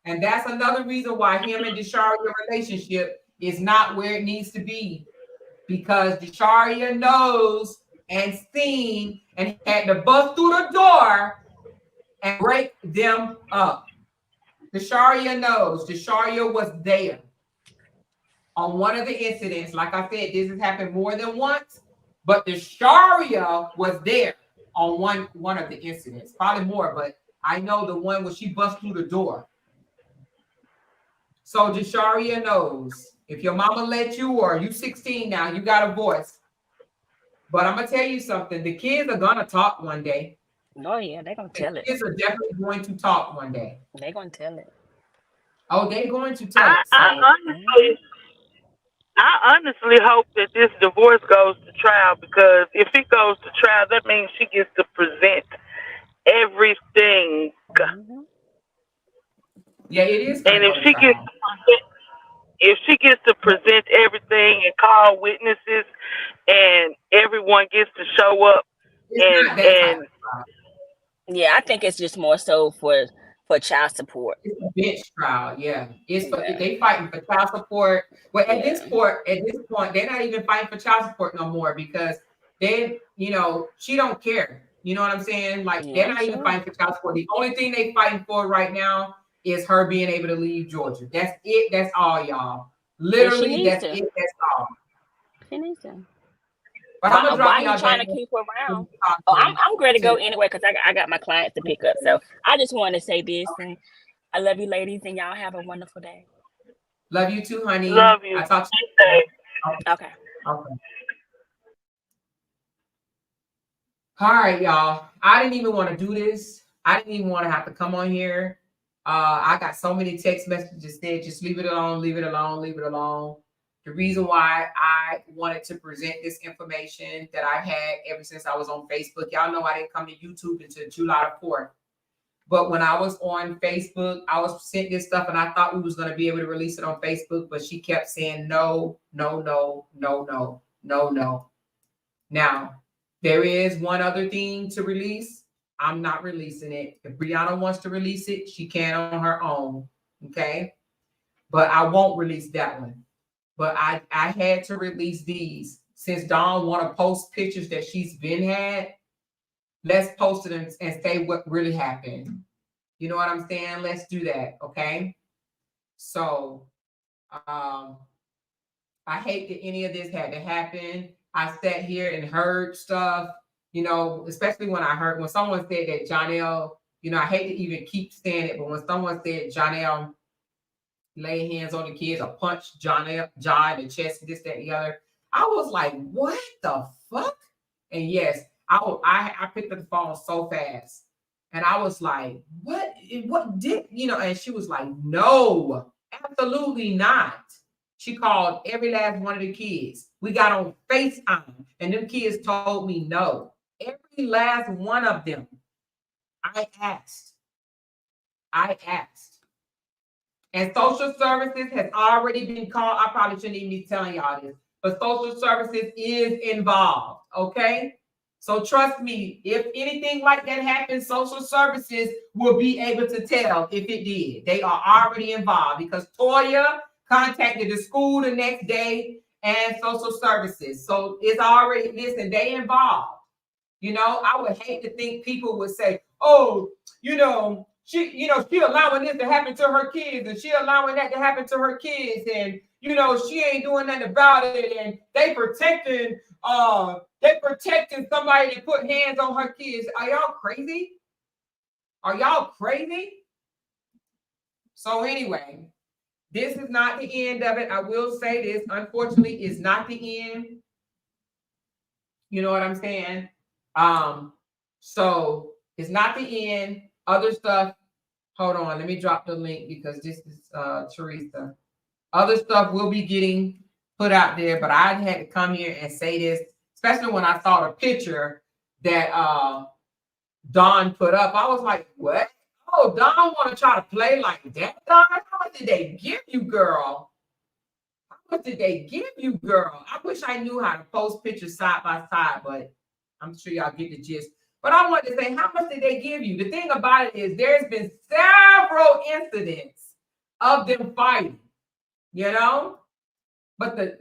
And that's another reason why him and Desharia relationship is not where it needs to be. Because Desharia knows and seen and had to bust through the door and break them up. Desharia knows. Desharia was there on one of the incidents. Like I said, this has happened more than once, but Desharia was there on one of the incidents. Probably more, but I know the one where she bust through the door. So Desharia knows. If your mama let you, or you 16 now, you got a voice. But I'm gonna tell you something. The kids are gonna talk one day. Oh yeah, they're gonna The tell it. kids are definitely going to talk one day. They're gonna tell it. Oh, they're going to tell I, it. I So honestly, I honestly hope that this divorce goes to trial, because if it goes to trial, that means she gets to present everything. Hmm. yeah, it is gonna And go to trial. if she gets to present everything and call witnesses, and everyone gets to show up, It's and not that type and of trial. Yeah, I think it's just more so for child support. It's a bench trial, yeah. It's for Yeah, they fighting for child support. Well, yeah, at this point, they're not even fighting for child support no more because she don't care. You know what I'm saying? Like yeah. they're I'm not even sure. fighting for child support. The only thing they fighting for right now is her being able to leave Georgia. That's it. That's all, y'all. And she Literally, needs that's to. it. That's all. She needs to. But I'm Why gonna drop why he y'all trying to down keep her around? Oh, to, I'm ready to go to anyway because I got my clients to pick up. So I just wanted to say this, and I love you ladies, and y'all have a wonderful day. love you too, honey. love you. I talk to She you later. said, Okay. Okay. Okay. All right, y'all. I didn't even want to do this. I didn't even want to have to come on here. I got so many text messages that just leave it alone, leave it alone, leave it alone. The reason why I wanted to present this information that I've had ever since I was on Facebook, y'all know I didn't come to YouTube until July the 4th. But when I was on Facebook, I was sent this stuff and I thought we was going to be able to release it on Facebook, but she kept saying no, no, no, no, no, no, no. Now, there is one other thing to release. I'm not releasing it. If Brianna wants to release it, she can on her own. Okay. But I won't release that one. But I had to release these since Dawn want to post pictures that she's been had, let's post it and say what really happened. You know what I'm saying? Let's do that, okay? So, I hate that any of this had to happen. I sat here and heard stuff, you know, especially when someone said that Jonelle, you know, I hate to even keep saying it, but when someone said Jonelle lay hands on the kids or punch John in the chest, this, that, and the other, I was like, what the fuck? And yes, I picked up the phone so fast. And I was like, what did, you know, and she was like, no, absolutely not. She called every last one of the kids. We got on FaceTime, and them kids told me no. Every last one of them. I asked. And social services has already been called. I probably shouldn't even be telling y'all this, but social services is involved, okay? So trust me, if anything like that happens, social services will be able to tell if it did. They are already involved because Toya contacted the school the next day and social services. So it's already, listen, they involved. You know, I would hate to think people would say, oh, she allowing this to happen to her kids and she allowing that to happen to her kids. And, you know, she ain't doing nothing about it. And they protecting somebody that put hands on her kids. Are y'all crazy? So anyway, this is not the end of it. I will say this, unfortunately, is not the end. You know what I'm saying? So it's not the end. Other stuff. Hold on, let me drop the link because this is Teresa. Other stuff will be getting put out there, but I had to come here and say this, especially when I saw the picture that Dawn put up. I was like, what? Oh, Dawn want to try to play like that, Dawn? How much did they give you, girl? What did they give you, girl? I wish I knew how to post pictures side by side, but I'm sure y'all get the gist. But I wanted to say, how much did they give you? The thing about it is there's been several incidents of them fighting, you know? But a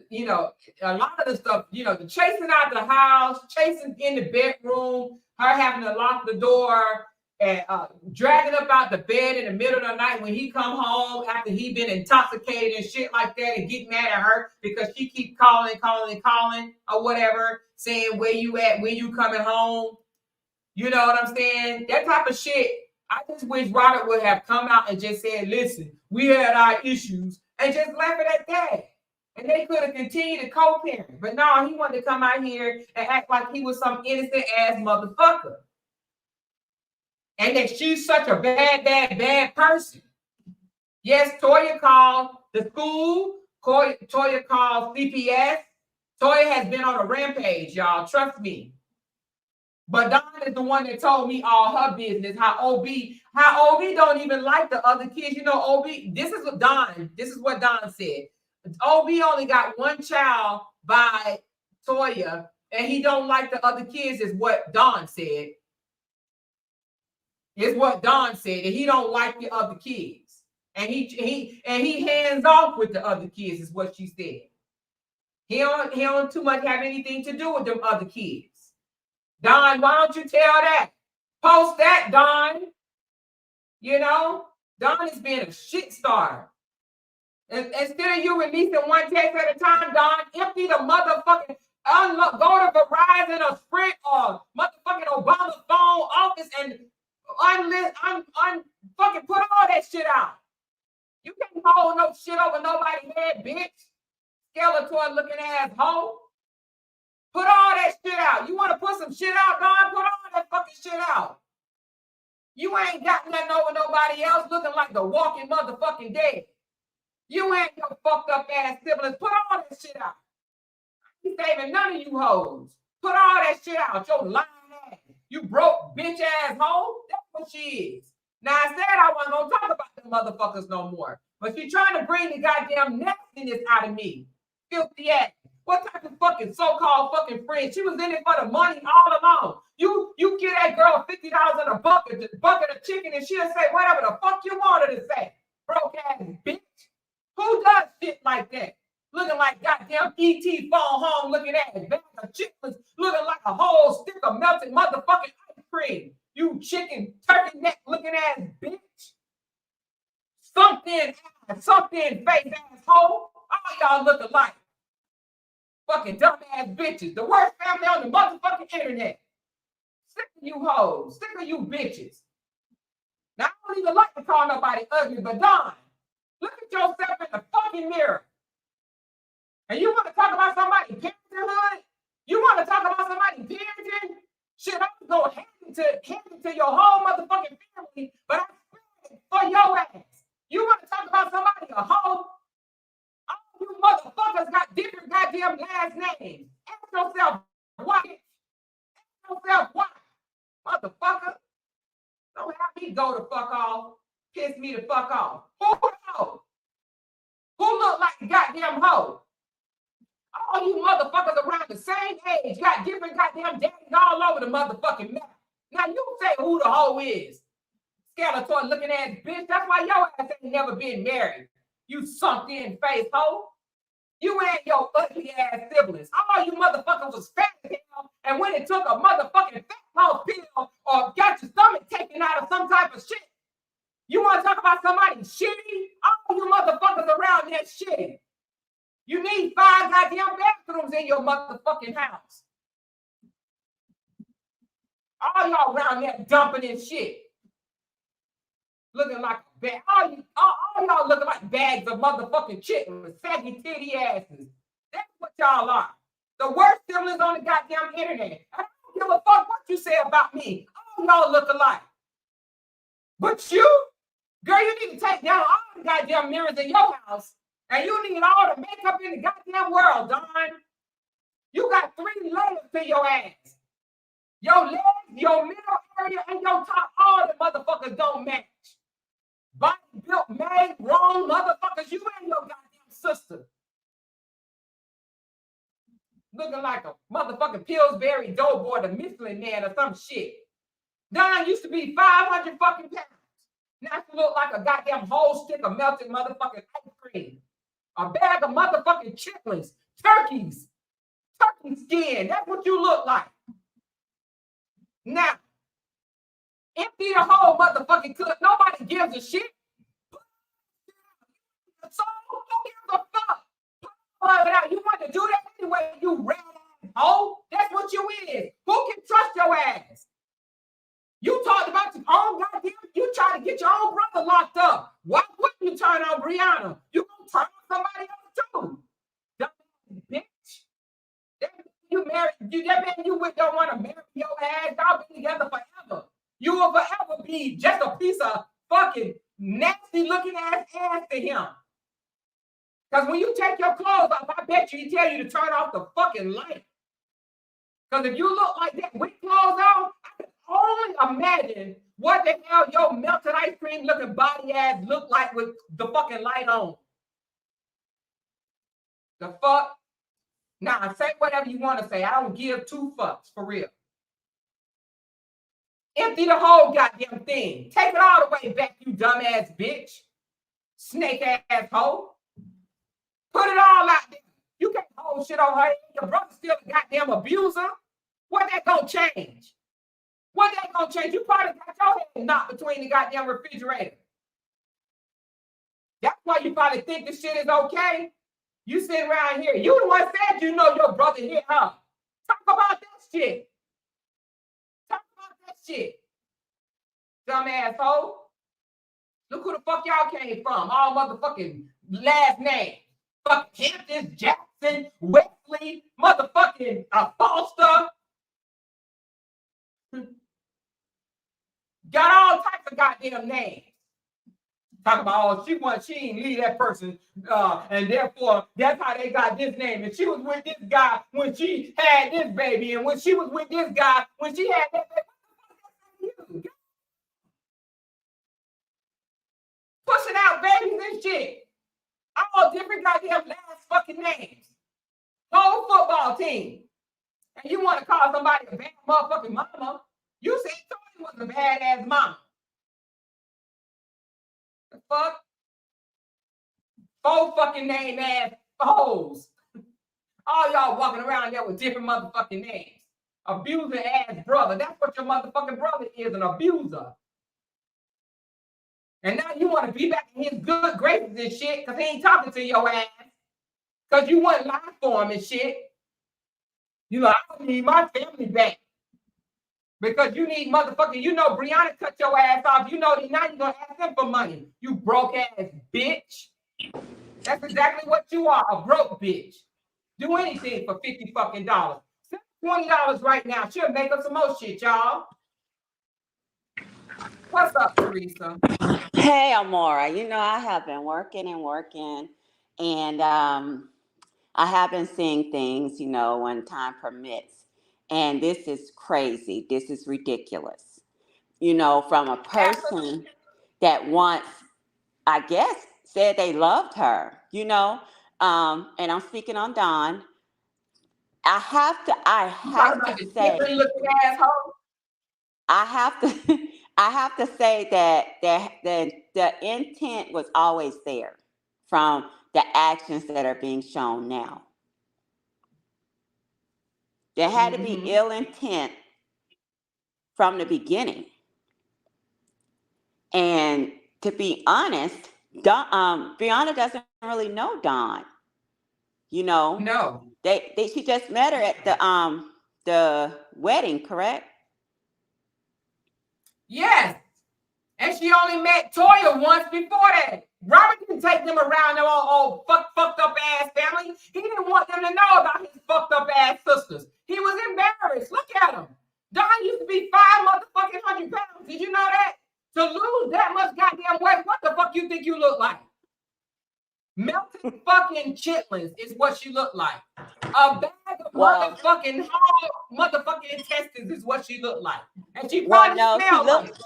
lot of the stuff, you know, the chasing out the house, chasing in the bedroom, her having to lock the door, and dragging up out the bed in the middle of the night when he come home after he been intoxicated and shit like that, and get mad at her because she keep calling or whatever, saying where you at, when you coming home. You know what I'm saying? That type of shit. I just wish Robert would have come out and just said, listen, we had our issues, and just left it at that. And they could have continued to co-parent. But no, he wanted to come out here and act like he was some innocent ass motherfucker. And that she's such a bad person. Yes, Toya called the school. Toya called CPS. Toya has been on a rampage, y'all. Trust me. But Dawn is the one that told me all her business. How OB don't even like the other kids. You know, OB, this is what Dawn said. OB only got one child by Toya, and he don't like the other kids, is what Dawn said. Is what Dawn said, and he don't like the other kids. And he hands off with the other kids, is what she said. He don't too much have anything to do with them other kids. Dawn, why don't you tell that? Post that, Dawn. You know, Dawn is being a shit starter. Instead of you releasing one text at a time, Dawn, empty the motherfucking, go to Verizon or Sprint or motherfucking Obama phone office and fucking put all that shit out. You can't hold no shit over nobody's head, bitch. Skeletor looking ass hoe. Put all that shit out. You want to put some shit out, Dawn? Put all that fucking shit out. You ain't got nothing over nobody else looking like the walking motherfucking dead. You ain't no fucked up ass siblings. Put all that shit out. He's saving none of you hoes. Put all that shit out. Your lying ass. You broke bitch ass hoe. That's what she is. Now I said I wasn't gonna talk about them motherfuckers no more. But she's trying to bring the goddamn nastiness out of me. Filthy ass. What type of fucking so-called fucking friend? She was in it for the money all along. You give that girl $50 in a bucket of chicken, and she'll say whatever the fuck you want her to say. Broke ass bitch. Who does shit like that? looking like goddamn ET phone home looking at it. Bag of chitlins looking like a whole stick of melted motherfucking ice cream. You chicken turkey neck looking ass bitch. Something ass, something face asshole. All y'all look alike. Fucking dumbass bitches. The worst family on the motherfucking internet. Sick of you hoes. Sick of you bitches. Now, I don't even like to call nobody ugly, but Don, look at yourself in the fucking mirror. And you want to talk about somebody parenthood? You want to talk about somebody parenting? Shit, I'm going to hand it to your whole motherfucking family, but I swear it for your ass. You want to talk about somebody a hoe? All you motherfuckers got different goddamn last names. Ask yourself why. Ask yourself why. Motherfucker. Don't have me go the fuck off. Piss me the fuck off. Who the hoe? Who look like a goddamn hoe? All you motherfuckers around the same age got different goddamn daddies all over the motherfucking map. Now you say who the hoe is. Skeletor looking ass bitch. That's why your ass ain't never been married. You sunk in face hoe. You and your ugly ass siblings. All you motherfuckers was fat as hell. And when it took a motherfucking fat loss pill or got your stomach taken out of some type of shit, you want to talk about somebody shitty? All you motherfuckers around that shit. You need 5 goddamn bathrooms in your motherfucking house. All y'all around there dumping in shit. Looking like a bag. All y'all looking like bags of motherfucking chicken with saggy titty asses. That's what y'all are. The worst siblings on the goddamn internet. I don't give a fuck what you say about me. All y'all look alike. But you, girl, you need to take down all the goddamn mirrors in your house. And you need all the makeup in the goddamn world, Don. You got 3 layers to your ass. Your legs, your middle area, and your top, all the motherfuckers don't match. Body built, made, wrong motherfuckers. You and your goddamn sister. Looking like a motherfucking Pillsbury Doughboy, the Michelin Man or some shit. Don used to be 500 fucking pounds. Now she look like a goddamn whole stick of melted motherfucking ice cream. A bag of motherfucking chitlins, turkeys, turkey skin. That's what you look like. Now, empty the whole motherfucking clip. Nobody gives a shit. So who gives a fuck? You want to do that anyway, you red ass hoe. That's what you is. Who can trust your ass? You talked about your own goddamn, you try to get your own brother locked up. Why wouldn't you turn on Briana? You gonna turn on somebody else too. Dumb bitch. That man you with don't want to marry your ass. Y'all be together forever. You will forever be just a piece of fucking nasty looking ass to him. Because when you take your clothes off, I bet you he tell you to turn off the fucking light. Because if you look like that with clothes on, I can only imagine what the hell your melted ice cream looking body ass look like with the fucking light on. The fuck? Nah, say whatever you want to say. I don't give 2 fucks, for real. Empty the whole goddamn thing. Take it all the way back, you dumbass bitch. Snake ass hoe. Put it all out there. You can't hold shit on her. Your brother's still a goddamn abuser. What that gonna change? What that gonna change? You probably got your head knocked between the goddamn refrigerator. That's why you probably think this shit is okay. You sit around here. You the one said you know your brother hit her. Talk about that shit. Talk about that shit. Dumb asshole. Look who the fuck y'all came from. All motherfucking last name. Fuck Hampton, Jackson, Wesley, motherfucking Foster. Got all types of goddamn names. Talking about, oh, she didn't leave that person, and therefore that's how they got this name. And she was with this guy when she had this baby, and when she was with this guy when she had that baby. Pushing out babies and shit. All different goddamn last fucking names. Whole football team. And you want to call somebody a bad motherfucking mama? You said Tony was a badass mama. The fuck? 4 fucking name ass hoes. All y'all walking around there with different motherfucking names. Abuser ass brother. That's what your motherfucking brother is, an abuser. And now you want to be back in his good graces and shit because he ain't talking to your ass. Because you wouldn't lie for him and shit. You like, I need my family back. Because you need motherfucking, you know Briana cut your ass off. You know that now you're going to ask them for money. You broke ass bitch. That's exactly what you are, a broke bitch. Do anything for $50 fucking dollars. $20 right now. She'll make up some more shit, y'all. What's up, Teresa? Hey, Amora. I have been working and working, and I have been seeing things, when time permits. And this is crazy. This is ridiculous. From a person that once, I guess, said they loved her, and I'm speaking on Dawn. I have to say, asshole. I have to I have to say that the intent was always there from the actions that are being shown now. There had to be ill intent from the beginning. And to be honest, Brianna doesn't really know Dawn. No. She just met her at the wedding, correct? Yes. And she only met Toya once before that. Robert didn't take them around their old fucked up ass family. He didn't want them to know about his fucked up ass sisters. He was embarrassed. Look at him. Don used to be 500 pounds. Did you know that? To lose that much goddamn weight, what the fuck you think you look like? Melted fucking chitlins is what she looked like. A bag of motherfucking hard motherfucking intestines is what she looked like. And she probably smelled like it.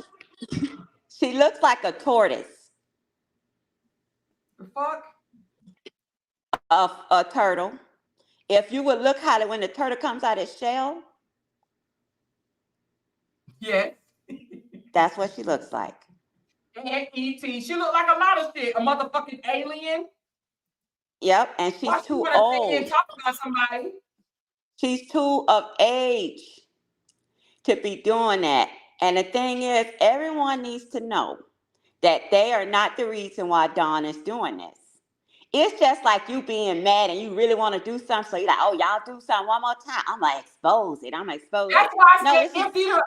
She looks like a tortoise. The fuck? A turtle. If you would look at it when the turtle comes out of its shell. Yes. That's what she looks like. And E.T. She looked like a lot of shit. A motherfucking alien. Yep, and she's too old. And talk about somebody. She's too of age to be doing that. And the thing is, everyone needs to know that they are not the reason why Dawn is doing this. It's just like you being mad and you really want to do something, so you're like, oh, y'all do something one more time. I'm going to expose it. That's why I said empty the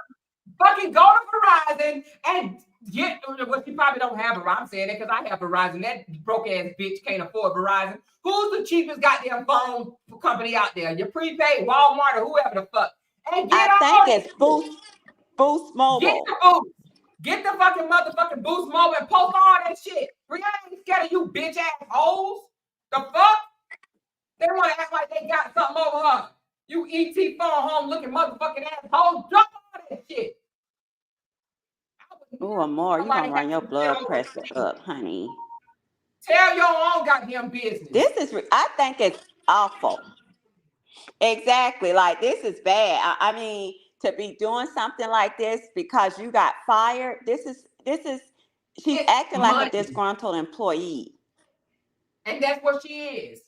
fucking go to Verizon and get, well, she probably don't have Verizon. I'm saying that because I have Verizon. That broke ass bitch can't afford Verizon. Who's the cheapest goddamn phone company out there? Your prepaid, Walmart, or whoever the fuck. And I think it's Boost Mobile. Get the Boost. Get the fucking motherfucking Boost Mobile and post all that shit. Brianna ain't scared of you bitch ass hoes. The fuck? They want to act like they got something over her. You ET phone home looking motherfucking assholes. Drop all that shit. Oh, Amor, you gonna run your blood pressure up, honey. Tell your own goddamn business. I think it's awful. Exactly. Like, this is bad. I mean, to be doing something like this because you got fired, she's acting like a disgruntled employee. And that's what she is.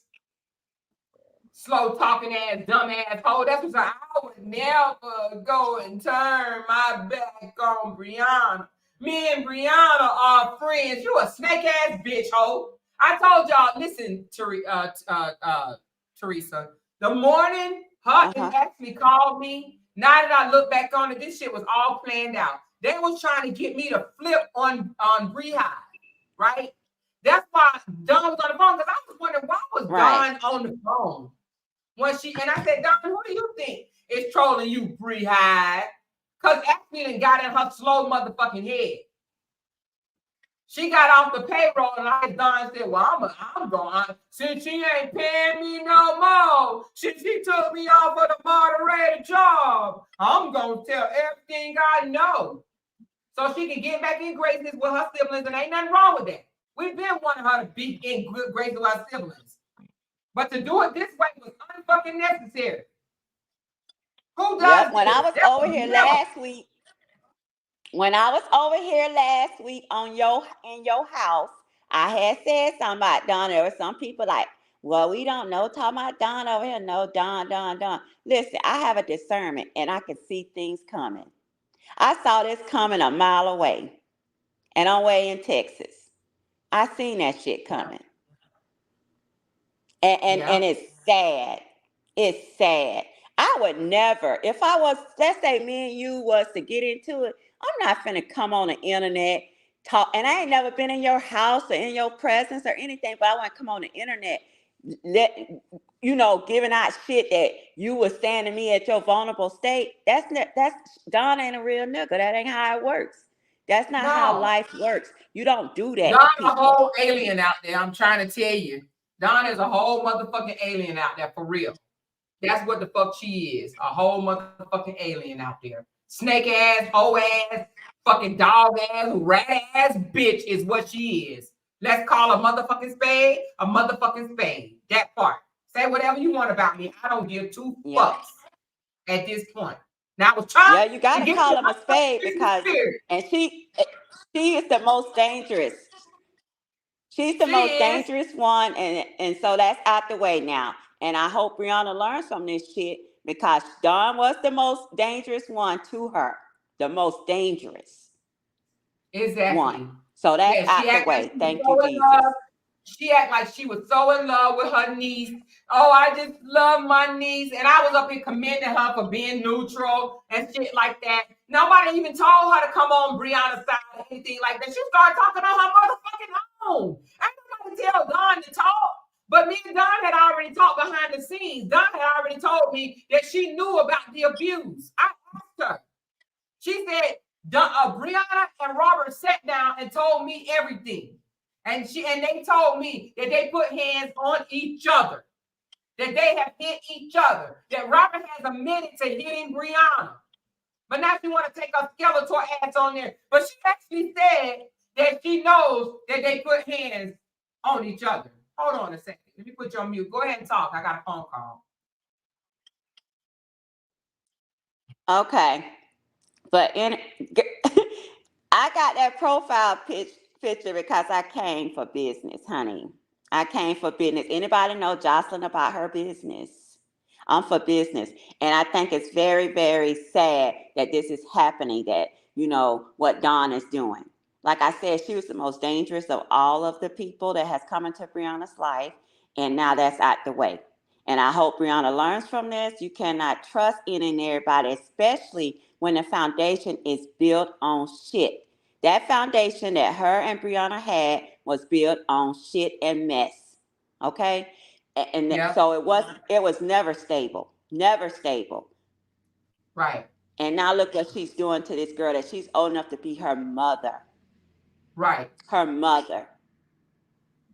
Slow talking ass, dumb ass hoe. That's what I would never go and turn my back on Briana. Me and Briana are friends. You a snake ass bitch hoe. I told y'all, listen, Teresa. The morning her and Ashley called me. Now that I look back on it, this shit was all planned out. They was trying to get me to flip on Briana, right? That's why Dawn was on the phone, because I was wondering why was Dawn on the phone. And I said, Dawn, who do you think is trolling you, Briana? Because Ashley done got in her slow motherfucking head. She got off the payroll, and Dawn said, well, I'm going. Since she ain't paying me no more, since she took me off of the moderator job, I'm going to tell everything I know. So she can get back in graces with her siblings, and ain't nothing wrong with that. We've been wanting her to be in good graces with her siblings. But to do it this way was unfucking necessary. Who does this? When I was over here last week, in your house, I had said something about Donna. There were some people like, Well, we don't know. Talking about Don over here. No, Don. Listen, I have a discernment and I can see things coming. I saw this coming a mile away and I'm way in Texas. I seen that shit Yeah. coming. And Yeah. it's sad. It's sad. I would never, if I was, let's say me and you was to get into it, I'm not finna come on the internet talk. And I ain't never been in your house or in your presence or anything, but I want to come on the internet, let giving out shit that you was saying to me at your vulnerable state. That's Don ain't a real nigga. That ain't how it works. That's not how No. life works. You don't do that Don to a people. whole alien out there. I'm trying to tell you. Don is a whole motherfucking alien out there for real. That's what the fuck she is. A whole motherfucking alien out there. Snake ass, hoe ass, fucking dog ass, rat ass bitch is what she is. Let's call a motherfucking spade a motherfucking spade. That part. Say whatever you want about me. I don't give two Yeah. fucks at this point. Now I was trying Yeah, you got to to get to call him my a spade Christmas because, spirit. and she is the most dangerous. She's the She most is. dangerous one, and so that's out the way now. And I hope Brianna learns from this shit because Dawn was the most dangerous one to her, the most dangerous one. Exactly. So that's Yeah, she out the act like way. she was Thank you, so in love. Jesus. She act like she was so in love with her niece. Oh, I just love my niece. And I was up here commending her for being neutral and shit like that. Nobody even told her to come on Brianna's side or anything like that. She started talking on her motherfucking own. Ain't nobody tell Don to talk. But me and Don had already talked behind the scenes. Don had already told me that she knew about the abuse. I asked her. She said, Brianna and Robert sat down and told me everything. And they told me that they put hands on each other, that they have hit each other, that Robert has admitted to hitting Brianna. But now she want to take a skeletal ass on there. But she actually said that she knows that they put hands on each other. Hold on a second. Let me put you on mute. Go ahead and talk. I got a phone call. Okay, but I got that profile picture because I came for business, honey. I came for business. Anybody know Jocelyn about her business? I'm for business. And I think it's very, very sad that this is happening, that, what Dawn is doing. Like I said, she was the most dangerous of all of the people that has come into Brianna's life. And now that's out the way. And I hope Brianna learns from this. You cannot trust any and everybody, especially when the foundation is built on shit. That foundation that her and Brianna had was built on shit and mess. Okay? And Yep. so it was never stable. Never stable. Right. And now look what she's doing to this girl that she's old enough to be her mother. Right. Her mother.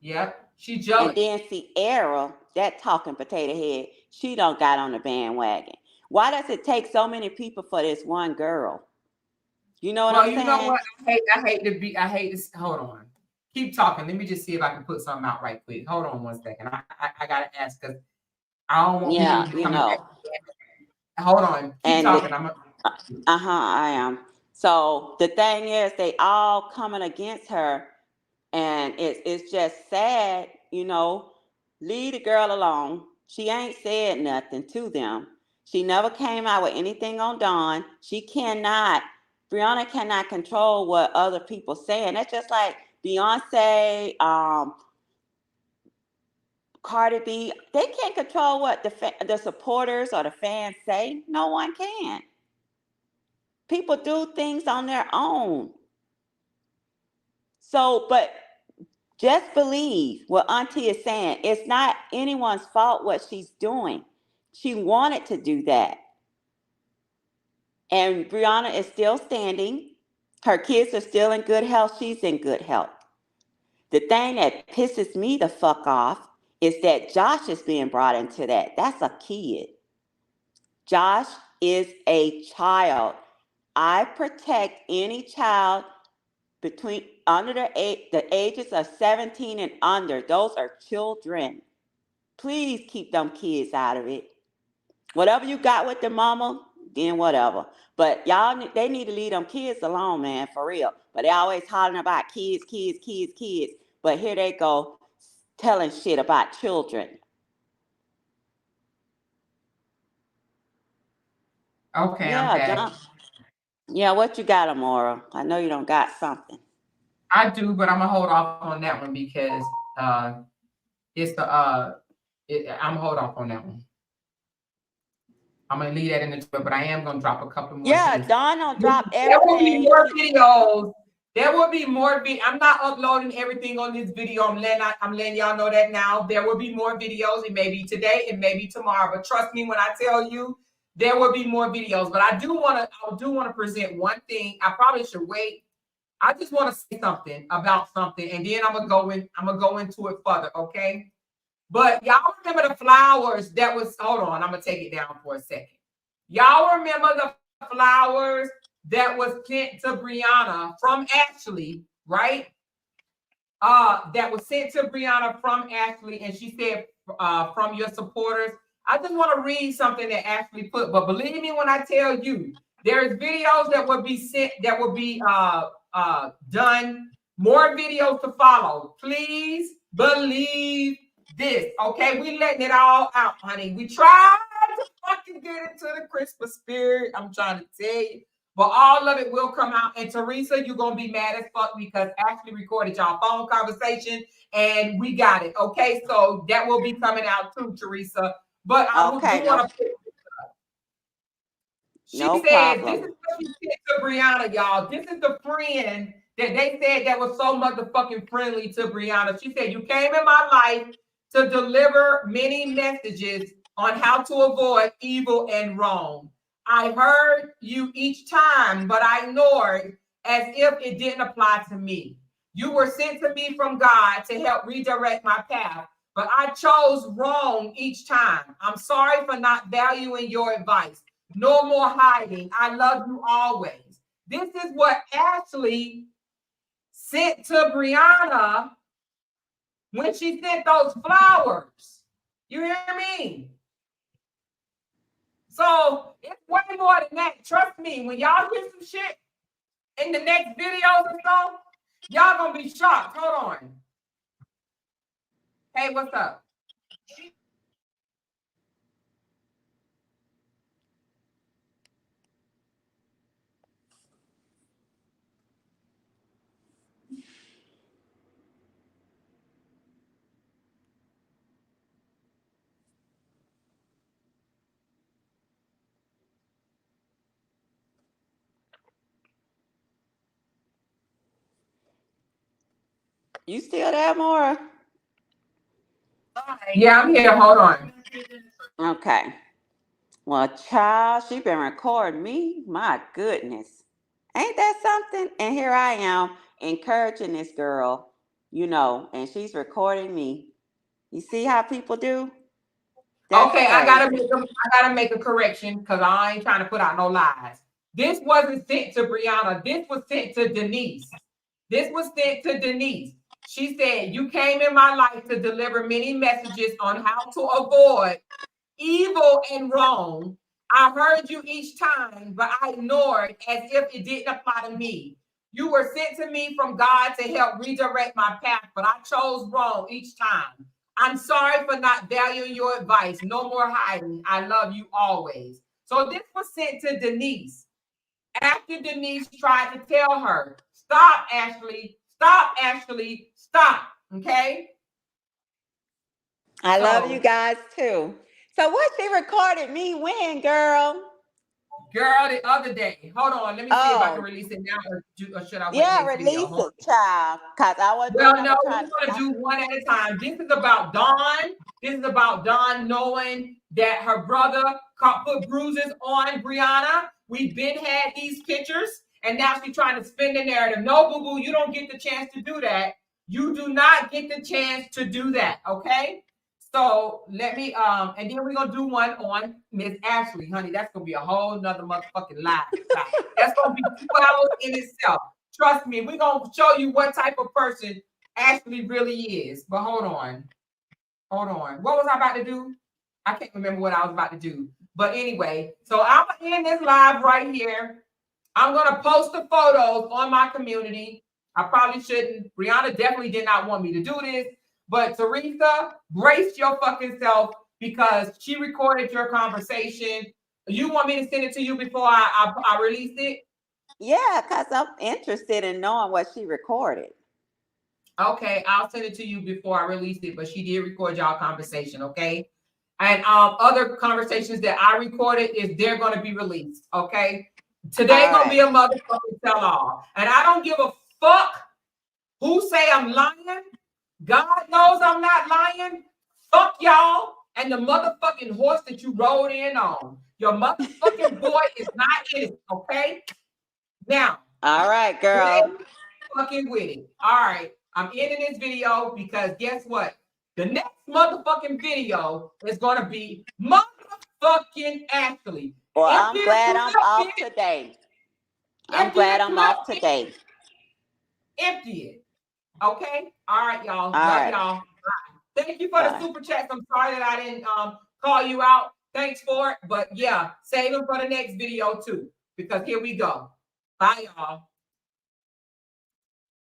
Yep. She And jealous. then see Errol, that talking potato head, she don't got on the bandwagon. Why does it take so many people for this one girl? You know what Well, I'm you know saying? what? I hate this. Hold on. Keep talking. Let me just see if I can put something out right quick. Hold on one second. I gotta ask because I don't want people to Yeah, be coming back. Hold on. Keep and talking. I am. So the thing is, they all coming against her, and it's just sad, Leave the girl alone. She ain't said nothing to them. She never came out with anything on Dawn. Brianna cannot control what other people saying. That's just like Beyonce, Cardi B. They can't control what the supporters or the fans say. No one can. People do things on their own. So, but just believe what Auntie is saying. It's not anyone's fault what she's doing. She wanted to do that. And Brianna is still standing. Her kids are still in good health. She's in good health. The thing that pisses me the fuck off is that Josh is being brought into that. That's a kid. Josh is a child. I protect any child between under the ages of 17 and under. Those are children. Please keep them kids out of it. Whatever you got with the mama, then whatever. But y'all, they need to leave them kids alone, man, for real. But they always hollering about kids. But here they go. telling shit about children. Okay, I'm Yeah, back. John. Yeah, what you got, Amora? I know you don't got something. I do, but I'm gonna hold off on that one because it's the I'm gonna hold off on that one. I'm gonna leave that in the Twitter, but I am gonna drop a couple more Yeah, things. Dawn don't drop There will be everything. more videos. There will be more. I'm not uploading everything on this video. I'm letting y'all know that now. There will be more videos. It may be today, it may be tomorrow. But trust me when I tell you, there will be more videos. But I do want to present one thing. I probably should wait. I just want to say something about something, and then I'm gonna go into it further. Okay. But y'all remember the flowers that was, hold on, I'm gonna take it down for a second. Y'all remember the flowers that was sent to Briana from Ashley, right? That was sent to Briana from Ashley, and she said, from your supporters. I just want to read something that Ashley put, but believe me when I tell you, there's videos that will be sent, that will be done, more videos to follow. Please believe this, okay? We letting it all out, honey. We tried to fucking get into the Christmas spirit. I'm trying to tell you. But all of it will come out. And Teresa, you're going to be mad as fuck because Ashley recorded y'all phone conversation and we got it. Okay, so that will be coming out too, Teresa. But I Okay, do want to. She no said, this is problem. what she said to Briana, y'all. This is the friend that they said that was so motherfucking friendly to Briana. She said, you came in my life to deliver many messages on how to avoid evil and wrong. I heard you each time, but I ignored as if it didn't apply to me. You were sent to me from God to help redirect my path, but I chose wrong each time. I'm sorry for not valuing your advice. No more hiding. I love you always. This is what Ashley sent to Briana when she sent those flowers. You hear me? So it's way more than that. Trust me, when y'all hear some shit in the next videos or so, y'all gonna be shocked. Hold on. Hey, what's up? You still there, Amora? Yeah, I'm here. Hold on. Okay. Well, child, she been recording me. My goodness. Ain't that something? And here I am encouraging this girl, and she's recording me. You see how people do? That's Okay, crazy. I gotta make a correction because I ain't trying to put out no lies. This wasn't sent to Briana. This was sent to Denise. This was sent to Denise. She said, you came in my life to deliver many messages on how to avoid evil and wrong. I heard you each time, but I ignored as if it didn't apply to me. You were sent to me from God to help redirect my path, but I chose wrong each time. I'm sorry for not valuing your advice. No more hiding. I love you always. So this was sent to Denise after Denise tried to tell her, stop, Ashley, stop, Ashley, stop. Okay. I love you So, guys too. So what she recorded me when, girl? girl, the other day. Hold on. Let me see if I can Oh, release it now or should I wait yeah, next video? release Hold on. it, child. Cause I wasn't Well, doing no, number we're trying to going to do one at a time. This is about Dawn. This is about Dawn knowing that her brother put bruises on Briana. We've been had these pictures, and now she's trying to spin the narrative. No, boo-boo, you don't get the chance to do that. You do not get the chance to do that, okay? So let me, and then we're going to do one on Miss Ashley, honey. That's going to be a whole nother motherfucking live. That's going to be 2 hours in itself. Trust me, we're going to show you what type of person Ashley really is. But hold on. Hold on. What was I about to do? I can't remember what I was about to do. But anyway, so I'm going to end this live right here. I'm going to post the photos on my community. I probably shouldn't. Briana definitely did not want me to do this. But Teresa, brace your fucking self because she recorded your conversation. You want me to send it to you before I release it? Yeah, because I'm interested in knowing what she recorded. Okay, I'll send it to you before I release it, but she did record y'all conversation, okay? And other conversations that I recorded is they're gonna be released, okay? Today gonna be a motherfucking tell-all. And I don't give a fuck who say I'm lying. God knows I'm not lying. Fuck y'all and the motherfucking horse that you rode in on. Your motherfucking boy is not in it, okay? Now. All right, girl. Fucking with it. All right. I'm ending this video because guess what? The next motherfucking video is going to be motherfucking Ashley. Well, I'm glad I'm off today. I'm glad I'm off today. Empty it. Okay? All right, y'all. All Love right. y'all. Bye. Thank you for the super chats. I'm sorry that I didn't call you out. Thanks for it. But yeah, save them for the next video too. Because here we go. Bye, y'all.